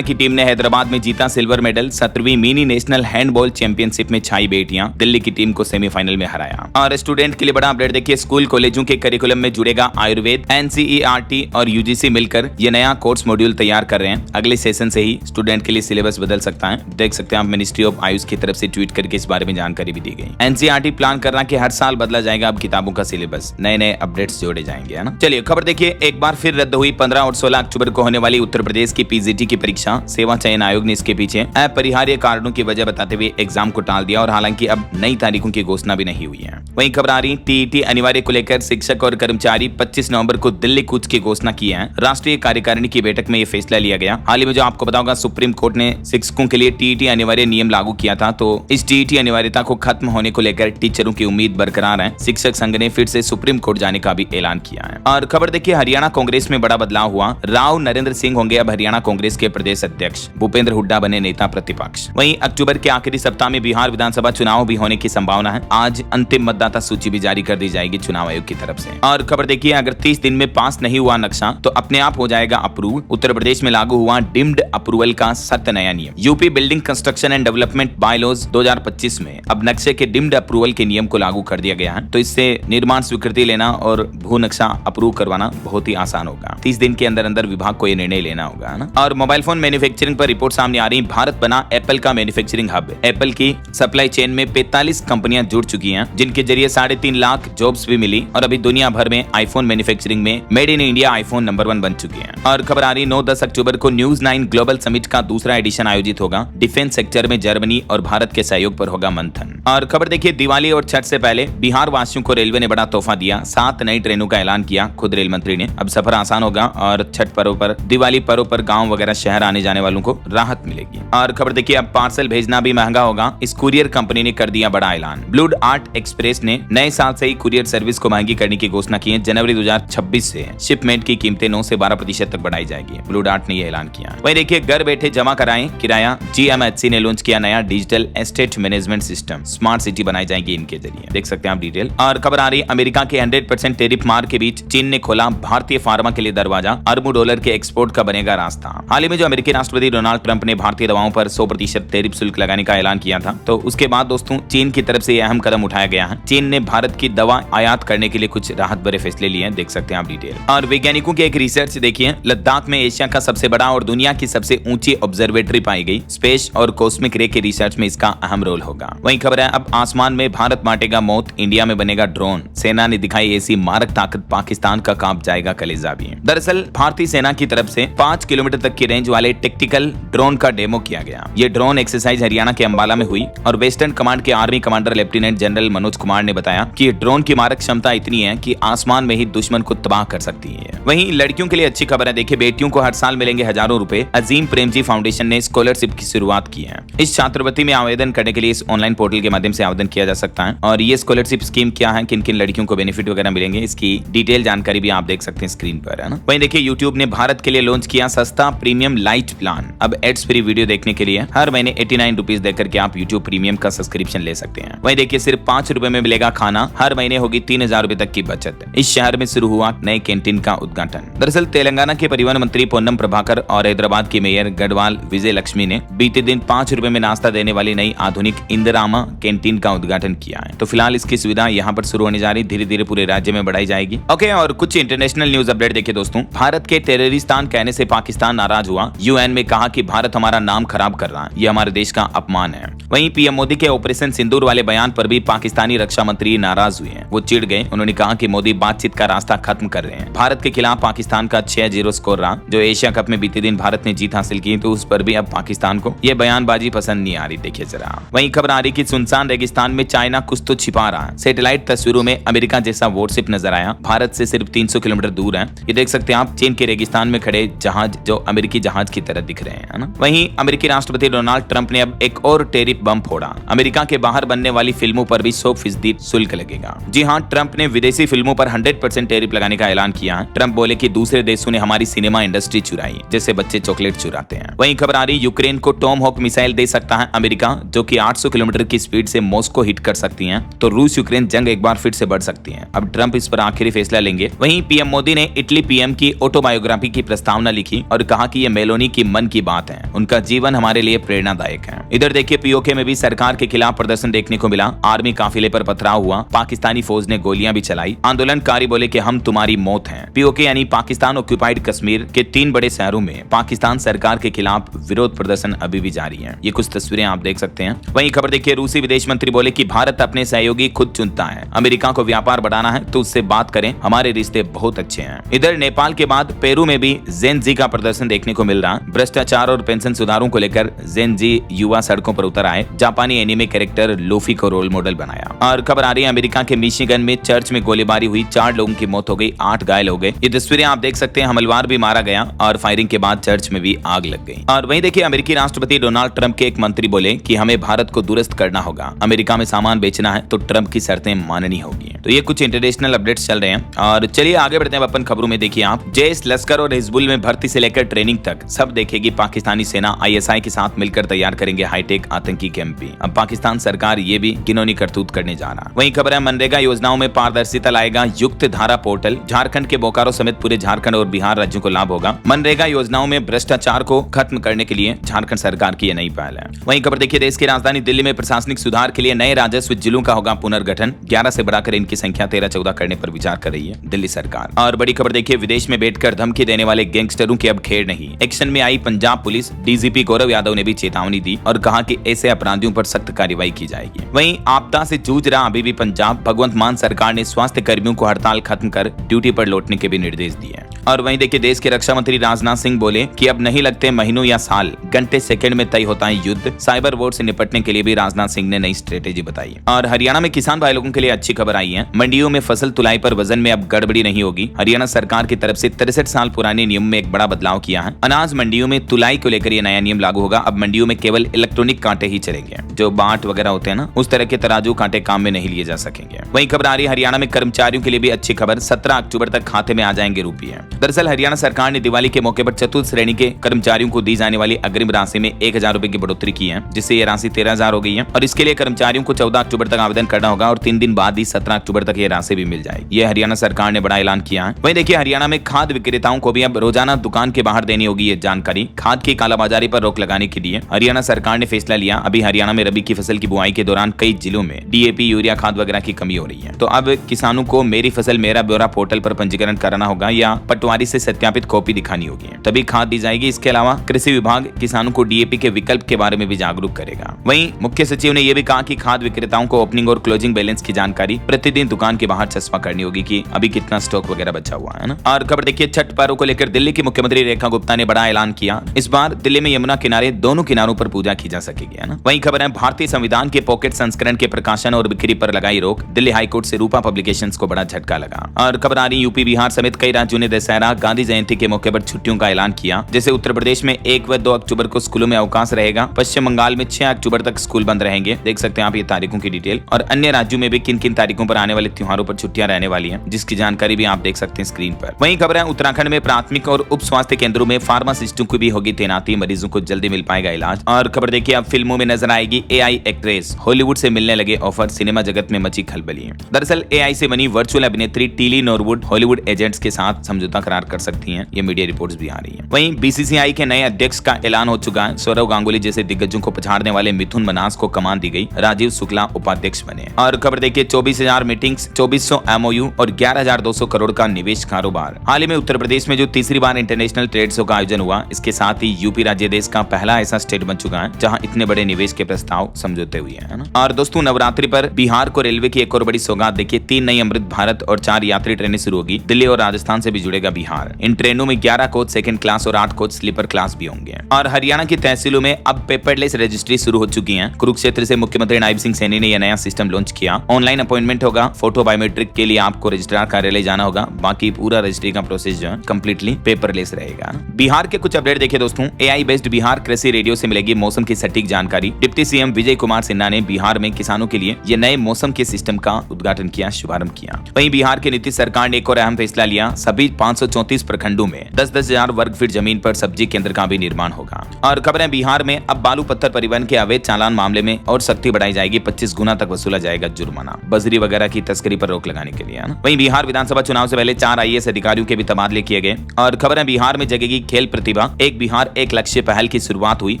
की टीम ने हैदराबाद में जीता सिल्वर मेडल। 17वीं मिनी नेशनल हैंडबॉल चैंपियनशिप में छाई बेटियां, दिल्ली की टीम को सेमीफाइनल में हराया। और स्टूडेंट के लिए बड़ा अपडेट देखिए, स्कूल कॉलेजों के करिकुलम में जुड़ेगा आयुर्वेद। NCERT और UGC मिलकर ये नया कोर्स मॉड्यूल तैयार कर रहे हैं। अगले सेशन से ही स्टूडेंट के लिए सिलेबस बदल सकता है। देख सकते हैं आप, मिनिस्ट्री ऑफ आयुष की तरफ से ट्वीट करके इस बारे में जानकारी भी दी गई। NCERT प्लान कर रहा है कि हर साल बदला जाएगा अब किताबों का सिलेबस, नए अपडेट्स जोड़े जाएंगे, है ना। चलिए खबर देखिए, एक बार फिर रद्द हुई 15 और 16 अक्टूबर को होने वाली उत्तर प्रदेश की PGT की परीक्षा। सेवा चयन आयोग ने इसके पीछे अपरिहार्य कारणों की वजह बताते हुए एग्जाम को टाल दिया और हालांकि अब नई तारीखों की घोषणा भी नहीं हुई है। वहीं खबर आ रही TET अनिवार्य को लेकर शिक्षक और कर्मचारी 25 नवंबर को दिल्ली कूच की घोषणा की है। राष्ट्रीय कार्यकारिणी की बैठक में यह फैसला लिया गया। हाल ही में जो आपको बताऊंगा, सुप्रीम कोर्ट ने शिक्षकों के लिए TET अनिवार्य नियम लागू किया था, तो इस TET अनिवार्यता को खत्म होने को लेकर टीचरों की उम्मीद बरकरार है। शिक्षक संघ ने फिर से सुप्रीम कोर्ट जाने का भी ऐलान किया है। और खबर देखिए, हरियाणा कांग्रेस में बड़ा बदलाव हुआ। राव नरेंद्र सिंह होंगे अब हरियाणा कांग्रेस के प्रदेश अध्यक्ष। भूपेंद्र हुड्डा बने नेता प्रतिपक्ष। वहीं अक्टूबर के आखिरी सप्ताह में बिहार विधानसभा चुनाव भी होने की संभावना है। आज अंतिम मतदाता सूची भी जारी कर दी जाएगी चुनाव आयोग की तरफ से। और खबर देखिए, अगर 30 दिन में पास नहीं हुआ नक्शा तो अपने आप हो जाएगा अप्रूव। उत्तर प्रदेश में लागू हुआ डिम्ड अप्रूवल का सख्त नया नियम। UP building construction and development bylaws 2025 में अब नक्शे के डिम्ड अप्रूवल के नियम को लागू कर दिया गया है। तो इससे निर्माण स्वीकृति लेना और भू नक्शा अप्रूव करवाना बहुत ही आसान होगा। 30 दिन के अंदर अंदर विभाग को यह निर्णय लेना होगा, है ना। और मोबाइल फोन मैन्युफैक्चरिंग पर रिपोर्ट सामने आ रही। भारत बना एप्पल का मैन्युफैक्चरिंग हब। एप्पल की सप्लाई चेन में 45 कंपनियां जुड़ चुकी हैं, जिनके जरिए 3.5 लाख जॉब्स भी मिली और अभी दुनिया भर में आईफोन मैन्युफैक्चरिंग में made in India iPhone number 1 बन चुकी है। और खबर आ रही 9-10 अक्टूबर को न्यूज 9 ग्लोबल समिट का दूसरा एडिशन आयोजित होगा। डिफेंस सेक्टर में जर्मनी और भारत के सहयोग पर होगा मंथन। और खबर देखिए, दिवाली और छठ से पहले बिहार वासियों को रेलवे ने बड़ा तोहफा दिया। 7 नई ट्रेनों का ऐलान किया खुद रेल मंत्री ने। अब सफर आसान होगा और छठ पर्व पर, दिवाली पर्व पर गांव वगैरह शहर आने जाने वालों को राहत मिलेगी। और खबर देखिए, अब पार्सल भेजना भी महंगा होगा। इस कुरियर कंपनी ने कर दिया बड़ा ऐलान। ब्लू डार्ट एक्सप्रेस ने नए साल से ही कुरियर सर्विस को महंगी करने की घोषणा की है। जनवरी 2026 से शिपमेंट की कीमतें 9 से 12% तक बढ़ाई जाएगी। ब्लू डार्ट ने यह ऐलान किया। वहीं देखिए, घर बैठे जमा कराएं किराया। GMHC ने लॉन्च किया नया digital estate management system. Smart city बनाई जाएगी इनके जरिए, देख सकते हैं आप डिटेल। और खबर आ रही, अमेरिका के 100% टैरिफ मार के बीच चीन ने खोला भारतीय फार्मा के लिए दरवाजा। अरबों डॉलर के एक्सपोर्ट का बनेगा रास्ता। हाल ही में जो अमेरिकी राष्ट्रपति डोनाल्ड ट्रंप ने भारतीय दवाओं पर 100% टैरिफ शुल्क लगाने का ऐलान किया था, तो उसके बाद दोस्तों चीन की तरफ से यह अहम कदम उठाया गया है। चीन ने भारत की दवा आयात करने के लिए कुछ राहत भरे फैसले लिए हैं, देख सकते हैं आप डिटेल। और वैज्ञानिकों की एक रिसर्च देखिए, लद्दाख में एशिया का सबसे बड़ा और दुनिया की सबसे ऊंची ऑब्जर्वेटरी पाई गई। स्पेस और कॉस्मिक रे के रिसर्च में इसका अहम रोल होगा। वहीं खबर है, अब आसमान में भारत बांटेगा मौत, इंडिया में बनेगा ड्रोन। सेना ने दिखाई ऐसी मारक ताकत, पाकिस्तान का कांप जाएगा कलेजा भी। दरअसल भारतीय सेना की तरफ से 5 किलोमीटर तक की रेंज वाले टेक्टिकल ड्रोन का डेमो किया गया। ये ड्रोन एक्सरसाइज हरियाणा के अंबाला में हुई और वेस्टर्न कमांड के army commander lieutenant general Manoj Kumar ने बताया कि ड्रोन की मारक क्षमता इतनी है कि आसमान में ही दुश्मन को तबाह कर सकती है। वहीं लड़कियों के लिए अच्छी खबर है, देखिए बेटियों को हर साल मिलेंगे हजारों रुपए। अजीम प्रेमजी फाउंडेशन ने स्कॉलरशिप की शुरुआत की है। इस छात्रवृत्ति में आवेदन करने के लिए इस ऑनलाइन पोर्टल के माध्यम से आवेदन किया जा सकता है। और ये स्कॉलरशिप स्कीम क्या है, किन किन लड़कियों को बेनिफिट वगैरह मिलेंगे, इसकी डिटेल जानकारी भी आप देख सकते हैं स्क्रीन पर, है ना। वहीं देखिए, यूट्यूब ने भारत के लिए लॉन्च किया सस्ता प्रीमियम लाइट प्लान। अब एड्स फ्री वीडियो देखने के लिए हर महीने 89 रुपीज देकर के आप यूट्यूब प्रीमियम का सब्सक्रिप्शन ले सकते हैं। वहीं देखिए, सिर्फ 5 रुपए में मिलेगा खाना, हर महीने होगी 3000 रुपए तक की बचत। इस शहर में शुरू हुआ नए कैंटीन का उद्घाटन। दरअसल तेलंगाना के परिवहन मंत्री पोन्नम प्रभाकर और हैदराबाद की मेयर गढ़वाल विजय लक्ष्मी ने बीते दिन 5 रुपए में नाश्ता देने वाली नई आधुनिक इंदिरामा कैंटीन का उद्घाटन किया है। तो फिलहाल इसकी सुविधा यहाँ पर शुरू होने जा रही, धीरे धीरे पूरे राज्य में बढ़ाई जाएगी। ओके, और कुछ इंटरनेशनल न्यूज अपडेट देखिए दोस्तों। भारत के टेररिस्तान कहने से पाकिस्तान नाराज हुआ। UN में कहा कि भारत हमारा नाम खराब कर रहा है, यह हमारे देश का अपमान है। वहीं PM मोदी के ऑपरेशन सिंदूर वाले बयान पर भी पाकिस्तानी रक्षा मंत्री नाराज हुए हैं। वो चिढ़ गए। उन्होंने कहा कि मोदी बातचीत का रास्ता खत्म कर रहे हैं। भारत के खिलाफ पाकिस्तान का 6-0 स्कोर रहा। जो एशिया कप में बीते दिन भारत ने जीत हासिल की, तो उस पर भी अब पाकिस्तान को यह बयानबाजी पसंद नहीं आ रही। देखिए जरा, वहीं खबर आ रही कि सुनसान रेगिस्तान में चाइना कुछ तो छिपा रहा है। सैटेलाइट तस्वीरों में अमेरिका जैसा वॉरशिप नजर आया। भारत से सिर्फ 300 किलोमीटर दूर है। ये देख सकते हैं आप, चीन के रेगिस्तान में खड़े जहाज जो अमेरिकी जहाज की तरह दिख रहे हैं, ना। वहीं अमेरिकी राष्ट्रपति डोनाल्ड ट्रंप ने अब एक और टैरिफ बम फोड़ा। अमेरिका के बाहर बनने वाली फिल्मों पर भी 100% शुल्क लगेगा। जी हाँ, ट्रंप ने विदेशी फिल्मों पर 100% टैरिफ लगाने का ऐलान किया है। ट्रंप बोले कि दूसरे देशों ने हमारी सिनेमा इंडस्ट्री चुराई, जैसे बच्चे चॉकलेट चुराते हैं। वहीं खबर आ रही, यूक्रेन को टॉमहॉक मिसाइल दे सकता है अमेरिका, जो कि 800 किलोमीटर की स्पीड से मॉस्को हिट कर सकती हैं। तो रूस यूक्रेन जंग एक बार फिर से बढ़ सकती है। अब ट्रंप इस पर आखिरी फैसला लेंगे। वहीं वहीं पीएम मोदी ने इटली पीएम की ऑटोबायोग्राफी की प्रस्तावना लिखी और कहा कि ये मेलोनी की मन की बात है, उनका जीवन हमारे लिए प्रेरणादायक है। इधर देखिए पीओके में भी सरकार के खिलाफ प्रदर्शन देखने को मिला। आर्मी काफिले पर पथराव हुआ, पाकिस्तानी फौज ने गोलियां भी चलाई। आंदोलनकारी बोले कि हम तुम्हारी मौत हैं। पीओके यानी पाकिस्तान ऑक्यूपाइड कश्मीर के 3 बड़े शहरों में पाकिस्तान सरकार के खिलाफ विरोध प्रदर्शन अभी भी जारी है। ये कुछ तस्वीरें आप देख सकते हैं। वहीं खबर देखिए रूसी विदेश मंत्री बोले कि भारत अपने सहयोगी खुद चुनता है, अमेरिका को व्यापार बढ़ाना है तो उससे बात करें, हमारे रिश्ते बहुत अच्छे हैं। इधर नेपाल के बाद पेरू में भी जेन जी का प्रदर्शन देखने को मिल रहा। भ्रष्टाचार और पेंशन सुधारों को लेकर जेन जी युवा सड़कों पर उतर आए। जापानी एनिमे कैरेक्टर लूफी को रोल मॉडल बनाया। और खबर आ रही है अमेरिका के मिशिगन में चर्च में गोलीबारी हुई, 4 लोगों की मौत हो गई, 8 घायल हो गए। ये तस्वीरें आप देख सकते हैं। हमलवार भी मारा गया और फायरिंग के बाद चर्च में भी आग लग गई। और वहीं देखिए अमेरिकी राष्ट्रपति डोनाल्ड ट्रंप के एक मंत्री बोले कि हमें भारत को दुरुस्त करना होगा, अमेरिका में सामान बेचना है तो ट्रंप की शर्तें माननी होगी। तो ये कुछ इंटरनेशनल अपडेट्स चल रहे हैं। और चलिए आगे बढ़ते हैं अपन खबरों में। देखिए आप जेश, लश्कर और हिजबुल में भर्ती से लेकर ट्रेनिंग तक सब देखेगी पाकिस्तानी सेना। आईएसआई के साथ मिलकर तैयार करेंगे हाईटेक आतंकी कैंप भी। अब पाकिस्तान सरकार ये भी घिनौनी करतूत करने जा रहा। वहीं खबर है मनरेगा योजनाओं में पारदर्शिता लाएगा युक्त धारा पोर्टल। झारखंड के बोकारो समेत पूरे झारखंड और बिहार राज्यों को लाभ होगा। मनरेगा योजनाओं में भ्रष्टाचार को खत्म करने के लिए झारखंड सरकार की यह नई पहल है। वहीं खबर देखिए देश की राजधानी दिल्ली में प्रशासनिक सुधार के लिए नए राजस्व जिलों का होगा पुनर्गठन। 11 से बढ़ाकर इनकी संख्या 13-14 करने पर विचार कर रही है दिल्ली सरकार। और बड़ी खबर देखिए विदेश में बैठकर धमकी देने वाले गैंगस्टरों की अब खेर नहीं। एक्शन में आई पंजाब पुलिस। डीजीपी गौरव यादव ने भी चेतावनी दी और कहा कि ऐसे अपराधियों पर सख्त कार्रवाई की जाएगी। वहीं आपदा से जूझ रहा अभी भी पंजाब। भगवंत मान सरकार ने स्वास्थ्य कर्मियों को हड़ताल खत्म कर ड्यूटी पर लौटने के भी निर्देश दिए। और वहीं देखिए देश के रक्षा मंत्री राजनाथ सिंह बोले कि अब नहीं लगते महीनों या साल, घंटे सेकंड में तय होता है युद्ध। साइबर वॉर से निपटने के लिए भी राजनाथ सिंह ने नई स्ट्रेटेजी बताई। और हरियाणा में किसान भाई लोगों के लिए अच्छी खबर आई है। मंडियों में फसल तुलाई पर वजन में अब गड़बड़ी नहीं होगी। हरियाणा सरकार की तरफ से 63 साल पुराने नियम में एक बड़ा बदलाव किया है। अनाज मंडियों में तुलाई को लेकर यह नया नियम लागू होगा। अब मंडियों में केवल इलेक्ट्रॉनिक कांटे ही चलेंगे। जो बाट वगैरह होते हैं ना, उस तरह के तराजू कांटे काम में नहीं लिए जा सकेंगे। वहीं खबर आ रही है हरियाणा में कर्मचारियों के लिए भी अच्छी खबर। 17 अक्टूबर तक खाते में आ जाएंगे रुपये। दरअसल हरियाणा सरकार ने दिवाली के मौके पर चतुर्थ श्रेणी के कर्मचारियों को दी जाने वाली अग्रिम राशि में 1000 रुपए की बढ़ोतरी की है, जिससे यह राशि 13000 हो गई है। और इसके लिए कर्मचारियों को 14 अक्टूबर तक आवेदन करना होगा और 3 दिन बाद ही 17 अक्टूबर तक यह राशि भी मिल जाएगी। यह हरियाणा सरकार ने बड़ा ऐलान किया है। वहीं देखिए हरियाणा में खाद्य विक्रेताओं को भी अब रोजाना दुकान के बाहर देनी होगी ये जानकारी। खाद की कालाबाजारी पर रोक लगाने के लिए हरियाणा सरकार ने फैसला लिया। अभी हरियाणा में रबी की फसल की बुआई के दौरान कई जिलों में डीएपी, यूरिया खाद वगैरह की कमी हो रही है। तो अब किसानों को मेरी फसल मेरा ब्यौरा पोर्टल पर पंजीकरण कराना होगा या पटवारी से सत्यापित कॉपी दिखानी होगी, तभी खाद दी जाएगी। इसके अलावा कृषि विभाग किसानों को डीएपी के विकल्प के बारे में भी जागरूक करेगा। वहीं मुख्य सचिव ने यह भी कहा कि खाद विक्रेताओं को ओपनिंग और क्लोजिंग बैलेंस की जानकारी प्रतिदिन दुकान के बाहर चस्पा करनी होगी कि अभी कितना स्टॉक वगैरह बचा हुआ है ना। और खबर देखिए छठ पर्व को लेकर दिल्ली की मुख्यमंत्री रेखा गुप्ता ने बड़ा ऐलान किया। इस बार दिल्ली में यमुना किनारे दोनों किनारों पर पूजा की जा सकेगी, है ना। वहीं खबर है भारतीय संविधान के पॉकेट संस्करण के प्रकाशन और बिक्री पर लगाई रोक। दिल्ली हाईकोर्ट से रूपा पब्लिकेशंस को बड़ा झटका लगा। और खबर आ रही यूपी, बिहार समेत कई राज्यों ने दशहरा, गांधी जयंती के मौके पर छुट्टियों का ऐलान किया। जैसे उत्तर प्रदेश में 1 व 2 अक्टूबर को स्कूलों में अवकाश रहेगा। पश्चिम बंगाल में 6 अक्टूबर तक स्कूल बंद रहेंगे। देख सकते हैं आप ये तारीखों की डिटेल। और अन्य राज्यों में भी किन किन तारीखों पर आने वाले त्योहारों पर छुट्टियां रहने वाली हैं, जिसकी जानकारी भी आप देख सकते हैं स्क्रीन पर। वहीं खबर है उत्तराखंड में प्राथमिक और उप स्वास्थ्य केंद्रों में फार्मासिस्टों की भी होगी तैनाती। मरीजों को जल्दी मिल पाएगा इलाज। और खबर देखिए अब फिल्मों में नजर आएगी एआई एक्ट्रेस। हॉलीवुड से मिलने लगे ऑफर, सिनेमा जगत में मची खलबली। दरअसल एआई से बनी वर्चुअल अभिनेत्री टीली नॉरवुड हॉलीवुड एजेंट्स के साथ समझौता करार कर सकती हैं। ये मीडिया रिपोर्ट्स भी आ रही हैं। वहीं बीसीसीआई के नए अध्यक्ष का ऐलान हो चुका है। सौरव गांगुली जैसे दिग्गजों को पछाड़ने वाले मिथुन मनास को कमान दी गई। राजीव शुक्ला उपाध्यक्ष बने। और खबर देखिए 24,000 मीटिंग्स, 2400 एमओयू और 11,200 करोड़ का निवेश कारोबार। हाल ही में उत्तर प्रदेश में जो तीसरी बार इंटरनेशनल ट्रेड शो का आयोजन हुआ, इसके साथ ही यूपी राज्य देश का पहला ऐसा स्टेट बन चुका है जहां इतने बड़े निवेश के प्रस्ताव समझौते हुए हैं, ना। और दोस्तों नवरात्रि पर बिहार को रेलवे की एक और बड़ी सौगात। देखिए 3 नई अमृत भारत और 4 यात्री ट्रेनें शुरू होगी। दिल्ली और राजस्थान से भी जुड़ेगा बिहार। इन ट्रेनों में 11 कोच सेकंड क्लास और 8 कोच स्लीपर क्लास भी होंगे। और हरियाणा की तहसीलों में अब पेपरलेस रजिस्ट्री शुरू हो चुकी है। कुरुक्षेत्र से मुख्यमंत्री नायब सिंह सैनी ने यह नया सिस्टम लॉन्च किया। ऑनलाइन अपॉइंटमेंट होगा। फोटो बायोमेट्रिक के लिए आपको रजिस्ट्रार कार्यालय जाना होगा। बाकी पूरा रजिस्ट्री का प्रोसेस जो है कंप्लीटली पेपरलेस रहेगा। बिहार के कुछ अपडेट देखिए दोस्तों। एआई बेस्ड बिहार कृषि रेडियो से मिलेगी मौसम की सटीक जानकारी। Deputy CM CM Vijay Kumar Sinha ने बिहार में किसानों के लिए ये नए मौसम के सिस्टम का उद्घाटन किया, शुभारंभ किया। वहीं बिहार के नीतीश सरकार ने एक और अहम फैसला लिया, सभी 534 प्रखंडों में 10-10 हजार वर्ग फीट जमीन पर सब्जी केंद्र का भी निर्माण होगा। और खबर है बिहार में अब बालू पत्थर परिवहन के अवैध चालान मामले में और सख्ती बढ़ाई जाएगी, 25 गुना तक वसूला जाएगा जुर्माना, बजरी वगैरह की तस्करी पर रोक लगाने के लिए। वहीं बिहार विधानसभा चुनाव से पहले 4 IAS अधिकारियों के भी तबादले किए गए। और खबर है बिहार में जगेगी खेल प्रतिभा, एक बिहार एक लक्ष्य पहल की शुरुआत हुई,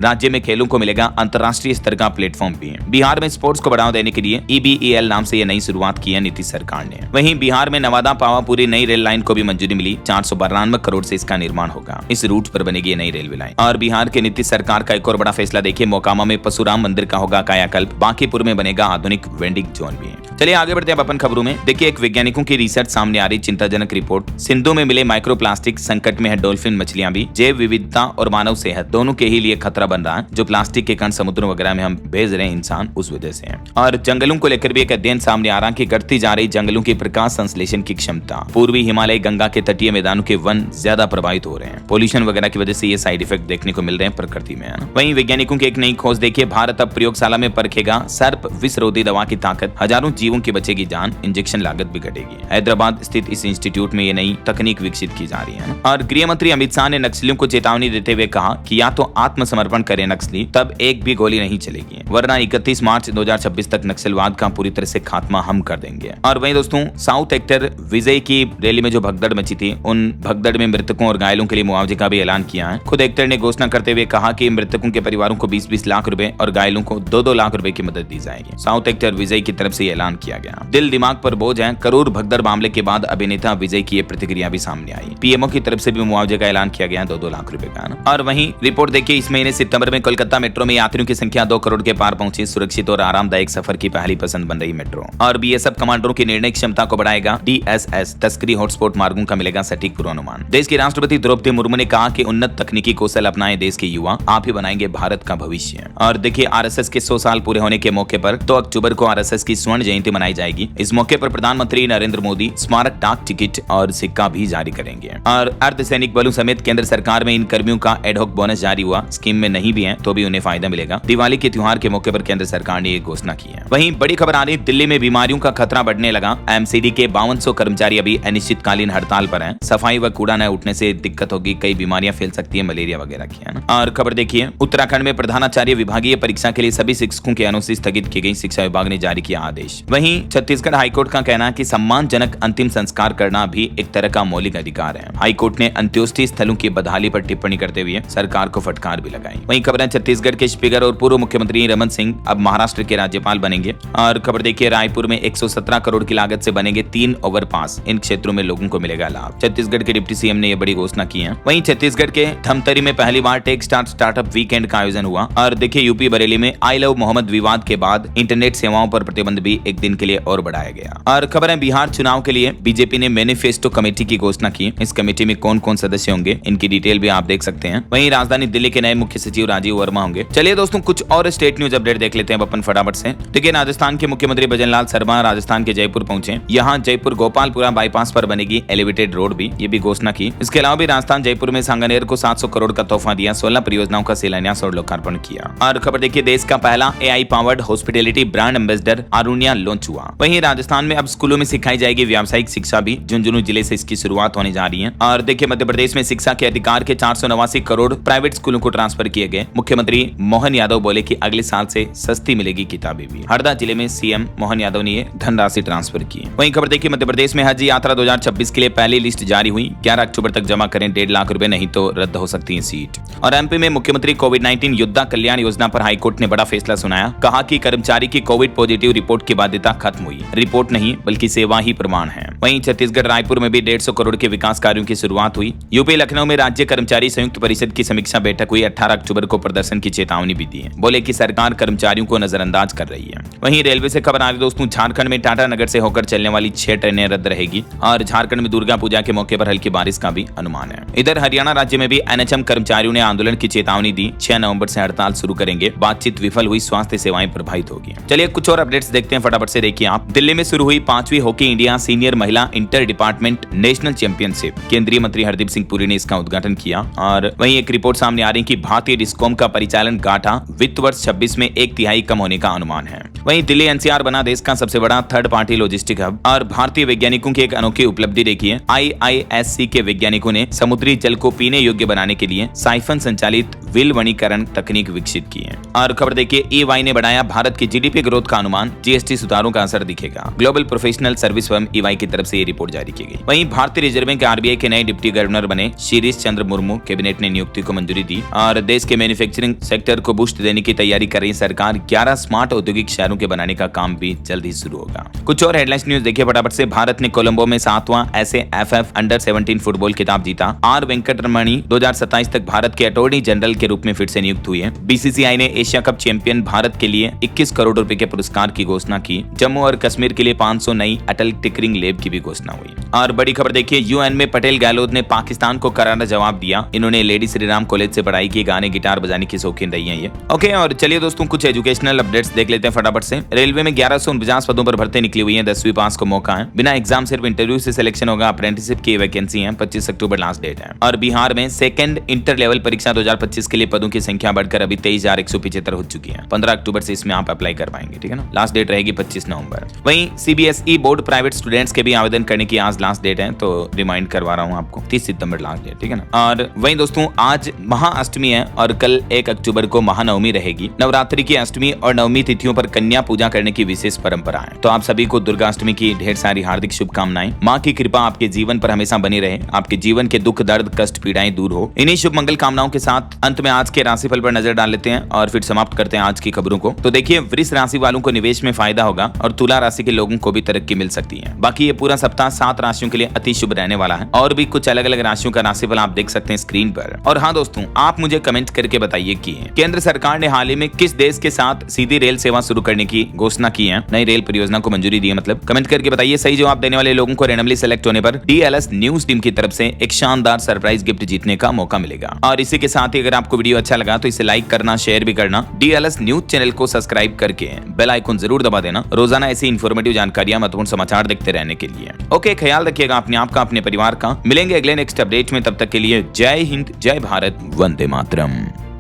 राज्य में खेलों को मिलेगा अंतर्राष्ट्रीय स्तर का प्लेटफॉर्म भी है। बिहार में स्पोर्ट्स को बढ़ावा देने के लिए EBEL नाम से यह नई शुरुआत की है नीतीश सरकार ने। वहीं बिहार में नवादा पावापुरी नई रेल लाइन को भी मंजूरी मिली, 492 करोड़ से इसका निर्माण होगा, इस रूट पर बनेगी नई रेलवे लाइन। और बिहार के नीतीश सरकार का एक और बड़ा फैसला देखिए, मोकामा में परशुराम मंदिर का होगा कायाकल्प, बांकीपुर में बनेगा आधुनिक वेंडिंग जोन भी। चलिए आगे बढ़ते हैं अपन खबरों में। देखिए एक वैज्ञानिकों की रिसर्च सामने आ रही चिंताजनक रिपोर्ट, सिंधु में मिले माइक्रोप्लास्टिक, संकट में है डॉल्फिन मछलियां भी, जैव विविधता और मानव सेहत दोनों के ही लिए खतरा बन रहा है, जो प्लास्टिक के कण समुद्र वगैरह में हम भेज रहे हैं इंसान उस वजह से है। और जंगलों को लेकर भी एक अध्ययन सामने आ रहा है कि घटती जा रही जंगलों की प्रकाश संश्लेषण की क्षमता, पूर्वी हिमालय गंगा के तटीय मैदानों के वन ज्यादा प्रभावित हो रहे हैं, पोल्यूशन वगैरह की वजह से ये साइड इफेक्ट देखने को मिल रहे हैं प्रकृति में। वहीं वैज्ञानिकों की एक नई खोज देखिए, भारत अब प्रयोगशाला में परखेगा सर्प विषरोधी दवा की ताकत, हजारों जीवों की बचेगी जान, इंजेक्शन लागत भी घटेगी। हैदराबाद स्थित इस इंस्टीट्यूट में ये नई तकनीक विकसित की जा रही है। और गृह मंत्री अमित शाह ने नक्सलियों को चेतावनी देते हुए कहा कि या तो आत्मसमर्पण करें नक्सली, तब एक भी गोली नहीं चलेगी, वरना 31 मार्च 2026 तक नक्सलवाद का पूरी तरह से खात्मा हम कर देंगे। और वहीं दोस्तों साउथ एक्टर विजय की रैली में जो भगदड़ मची थी, उन भगदड़ में मृतकों और घायलों के लिए मुआवजे का भी ऐलान किया है। खुद एक्टर ने घोषणा करते हुए कहा कि मृतकों के परिवारों को 20-20 लाख रुपए और घायलों को 2-2 लाख रुपए की मदद दी जाएगी। साउथ एक्टर विजय की तरफ से ऐलान किया गया। दिल दिमाग पर बोझ है, करूर भगदड़ मामले के बाद अभिनेता विजय की प्रतिक्रिया भी सामने आई। पीएमओ की तरफ से भी मुआवजे का ऐलान किया गया 2-2 लाख रुपए का। और वहीं रिपोर्ट देखिए, इस महीने सितंबर में कोलकाता मेट्रो में यात्रियों की संख्या 2 करोड़ के पार पहुंची, सुरक्षित और आरामदायक सफर की पहली पसंद बन रही मेट्रो। और BSF कमांडरों की निर्णय क्षमता को बढ़ाएगा DSS, तस्करी हॉटस्पॉट मार्गों का मिलेगा सटीक पूर्वानुमान। देश की राष्ट्रपति द्रौपदी मुर्मू ने कहा कि उन्नत तकनीकी कौशल अपनाए देश के युवा, आप ही बनाएंगे भारत का भविष्य। और देखिए RSS के 100 साल पूरे होने के मौके पर 2 अक्टूबर को RSS की स्वर्ण जयंती मनाई जाएगी। इस मौके पर प्रधानमंत्री नरेंद्र मोदी स्मारक डाक टिकट और सिक्का भी जारी करेंगे। और अर्धसैनिक बलों समेत केंद्र सरकार में इन कर्मियों का एडहॉक बोनस जारी हुआ, स्कीम में नहीं भी है तो भी उन्हें फायदा मिलेगा। दिवाली के त्योहार के मौके पर केंद्र सरकार ने ये घोषणा की है। वहीं बड़ी खबर आ रही, दिल्ली में बीमारियों का खतरा बढ़ने लगा, MCD के 5200 कर्मचारी अभी अनिश्चितकालीन हड़ताल पर हैं। सफाई व कूड़ा न उठने से दिक्कत होगी, कई बीमारियां फैल सकती है, मलेरिया वगैरह की है ना। और खबर देखिए, उत्तराखंड में प्रधानाचार्य विभागीय परीक्षा के लिए सभी शिक्षकों की अनुसूची स्थगित की गई, शिक्षा विभाग ने जारी किया आदेश। वहीं छत्तीसगढ़ हाईकोर्ट का कहना है कि सम्मानजनक अंतिम संस्कार करना भी एक तरह का मौलिक अधिकार है। हाईकोर्ट ने अंत्योष्टि स्थलों की बदहाली पर टिप्पणी करते हुए सरकार को फटकार भी लगाई। वहीं खबर है, छत्तीसगढ़ के स्पीकर और पूर्व मुख्यमंत्री रमन सिंह अब महाराष्ट्र के राज्यपाल बनेंगे। और खबर देखिए, रायपुर में 117 करोड़ की लागत से बनेंगे 3 ओवरपास, इन क्षेत्रों में लोगों को मिलेगा लाभ। छत्तीसगढ़ के डिप्टी सीएम ने यह बड़ी घोषणा की है। वहीं छत्तीसगढ़ के धमतरी में पहली बार टेक स्टार्टअप वीकेंड का आयोजन हुआ। और देखिए यूपी बरेली में आई लव मोहम्मद विवाद के बाद इंटरनेट सेवाओं पर प्रतिबंध भी एक दिन के लिए और बढ़ाया गया। और खबर है, बिहार चुनाव के लिए बीजेपी ने मैनिफेस्टो कमेटी की घोषणा की। इस कमेटी में कौन कौन सदस्य होंगे, इनकी डिटेल भी आप देख सकते हैं। वहीं राजधानी दिल्ली के नए मुख्य सचिव राजीव वर्मा होंगे। चलिए दोस्तों कुछ और स्टेट न्यूज अपडेट देख लेते हैं अपन फटाफट से। देखिए, राजस्थान के मुख्यमंत्री भजनलाल शर्मा राजस्थान के जयपुर पहुंचे। यहाँ जयपुर गोपालपुरा बाईपास पर बनेगी एलिवेटेड रोड भी, ये भी घोषणा की। इसके अलावा भी राजस्थान जयपुर में सांगानेर को 700 करोड़ का तोहफा दिया, 16 परियोजनाओं का शिलान्यास और लोकार्पण किया। और खबर देखिए, देश का पहला AI powered hospitality brand ambassador अरुणिया लॉन्च हुआ। वहीं राजस्थान में अब स्कूलों में सिखाई जाएगी व्यावसायिक शिक्षा भी, झुंझुनू जिले से इसकी शुरुआत होने जा रही है। और देखिए, मध्य प्रदेश में शिक्षा के अधिकार के 489 करोड़ प्राइवेट स्कूलों को ट्रांसफर किए गए। मुख्यमंत्री मोहन यादव बोले कि अगले साल से सस्ती मिलेगी किताबें भी। हरदा जिले में CM मोहन यादव ने धनराशि ट्रांसफर की। वहीं खबर देखिए, मध्य प्रदेश में हज यात्रा 2026 के लिए पहली लिस्ट जारी हुई। 11 अक्टूबर तक जमा करें 1.5 लाख रुपए, नहीं तो रद्द हो सकती है सीट। और MP में मुख्यमंत्री कोविड-19 योद्धा कल्याण योजना पर हाईकोर्ट ने बड़ा फैसला सुनाया। कहा कि कर्मचारी की कोविड पॉजिटिव रिपोर्ट की बाध्यता खत्म हुई, रिपोर्ट नहीं बल्कि सेवा ही प्रमाण है। वहीं छत्तीसगढ़ रायपुर में भी 150 करोड़ के विकास कार्यों की शुरुआत हुई। यूपी लखनऊ में राज्य कर्मचारी संयुक्त परिषद की समीक्षा बैठक हुई। 18 अक्टूबर को प्रदर्शन की चेतावनी भी दी है, बोले कि सरकार कर्मचारियों को नजरअंदाज कर रही है। वहीं रेलवे से खबर आ रही दोस्तों, झारखंड में टाटा नगर से होकर चलने वाली 6 ट्रेनें रद्द रहेगी। और झारखंड में दुर्गा पूजा के मौके पर हल्की बारिश का भी अनुमान है। इधर हरियाणा राज्य में भी NHM कर्मचारियों ने आंदोलन की चेतावनी दी। 6 नवंबर से हड़ताल शुरू करेंगे, बातचीत विफल हुई, स्वास्थ्य सेवाएं प्रभावित होगी। चलिए कुछ और अपडेट्स देखते हैं फटाफट से। देखिए आप, दिल्ली में शुरू हुई 5वीं हॉकी इंडिया सीनियर महिला इंटर डिपार्टमेंट नेशनल चैंपियनशिप, केंद्रीय मंत्री हरदीप सिंह पुरी ने इसका उद्घाटन किया। और वहीं एक रिपोर्ट सामने आ रही है कि भारतीय डिस्कॉम का परिचालन घाटा वित्त वर्ष 2026 में 1/3 कम होने का अनुमान है। वहीं दिल्ली एनसीआर बना देश का सबसे बड़ा थर्ड पार्टी लॉजिस्टिक हब और भारतीय वैज्ञानिकों की एक अनोखी उपलब्धि देखी है। IISc के वैज्ञानिकों ने समुद्री जल को पीने योग्य बनाने के लिए साइफन संचालित विल वनीकरण तकनीक विकसित की है। और खबर देखिए, EY ने बढ़ाया भारत की GDP ग्रोथ का अनुमान, GST सुधारों का असर दिखेगा। Global professional service firm EY की तरफ से ये रिपोर्ट जारी की गई। वहीं भारतीय रिजर्व बैंक RBI के नए डिप्टी गवर्नर बने शिरीष चंद्र मुर्मू, कैबिनेट ने नियुक्ति को मंजूरी दी। और देश के मैन्युफैक्चरिंग सेक्टर को बूस्ट देने की तैयारी कर रही सरकार 11 स्मार्ट औद्योगिक शहरों के बनाने का काम भी जल्द ही शुरू होगा। कुछ और हेडलाइंस न्यूज देखिए फटाफट से। भारत ने कोलंबो में 7वां SAFF अंडर 17 फुटबॉल खिताब जीता। R वेंकटरमणि 2027 तक भारत के अटॉर्नी जनरल के रूप में फिर से नियुक्त हुई है। BCCI ने एशिया कप चैंपियन भारत के लिए 21 करोड़ रुपए के पुरस्कार की घोषणा की। जम्मू और कश्मीर के लिए 500 नई अटल टिकरिंग लैब की भी घोषणा हुई। और बड़ी खबर देखिए, UN में पटेल गहलोत ने पाकिस्तान को करारा जवाब दिया। इन्होंने लेडी श्रीराम कॉलेज से पढ़ाई की, गाने गिटार बजाने की शौकीन रही है ये। ओके, और चलिए दोस्तों कुछ एजुकेशनल अपडेट्स देख लेते हैं फटाफट से। रेलवे में 1149 पदों पर भर्ती निकली हुई है। 10वीं पास को मौका है। बिना एग्जाम सिर्फ इंटरव्यू से सिलेक्शन होगा। अप्रेंटिसशिप की वैकेंसी है। 25 अक्टूबर लास्ट डेट है। और बिहार में सेकंड इंटर लेवल परीक्षा 2025 के लिए पदों की संख्या बढ़कर अभी 23,175 हो चुकी है। 15 अक्टूबर से इसमें आप अप्लाई कर पाएंगे, ठीक है ना। लास्ट डेट रहेगी 25 नवंबर। वहीं CBSE बोर्ड प्राइवेट स्टूडेंट्स के भी आवेदन करने की आज लास्ट डेट है, तो रिमाइंड करवा रहा हूँ आपको, 30 सितंबर लास्ट डेट, ठीक है ना। और वहीं दोस्तों आज महाअष्टमी है और कल 1 अक्टूबर को महानवमी रहेगी। नवरात्रि की अष्टमी और नवमी तिथियों पर कन्या पूजा करने की विशेष परंपरा है। तो आप सभी को दुर्गाष्टमी की ढेर सारी हार्दिक शुभकामनाएं। माँ की कृपा आपके जीवन पर हमेशा बनी रहे। आपके जीवन के दुख दर्द कष्ट पीड़ाएं दूर हो। इन्हीं शुभ मंगल कामनाओं के साथ अंत में आज के राशिफल पर नजर डाल लेते हैं और फिर समाप्त करते हैं आज की खबरों को। तो देखिए, वृष राशि वालों को निवेश में फायदा होगा और तुला राशि के लोगों को भी तरक्की मिल सकती है। बाकी ये पूरा सप्ताह 7 राशियों के लिए अति शुभ रहने वाला है। और भी कुछ अलग अलग राशियों का राशिफल आप देख सकते हैं स्क्रीन पर। और हाँ दोस्तों, आप मुझे कमेंट करके बताइए कि केंद्र सरकार ने हाल ही में किस देश के साथ सीधी रेल सेवा शुरू करने की घोषणा की है, नई रेल परियोजना को मंजूरी दी है मतलब। कमेंट करके बताइए। सही जवाब देने वाले लोगों को रैंडमली सेलेक्ट होने पर DLS न्यूज टीम की तरफ से एक शानदार सरप्राइज गिफ्ट जीतने का मौका मिलेगा। और इसी के साथ ही अगर आपको वीडियो अच्छा लगा तो इसे लाइक करना, शेयर भी करना। DLS न्यूज चैनल को सब्सक्राइब करके बेल आइकन जरूर दबा देना, रोजाना ऐसी इंफॉर्मेटिव जानकारियां, महत्वपूर्ण समाचार देखते रहने के लिए। ओके, ख्याल रखिएगा अपने आप का, अपने परिवार का। मिलेंगे अगले नेक्स्ट अपडेट में, तब तक के लिए जय हिंद, जय भारत, वंदे मातरम।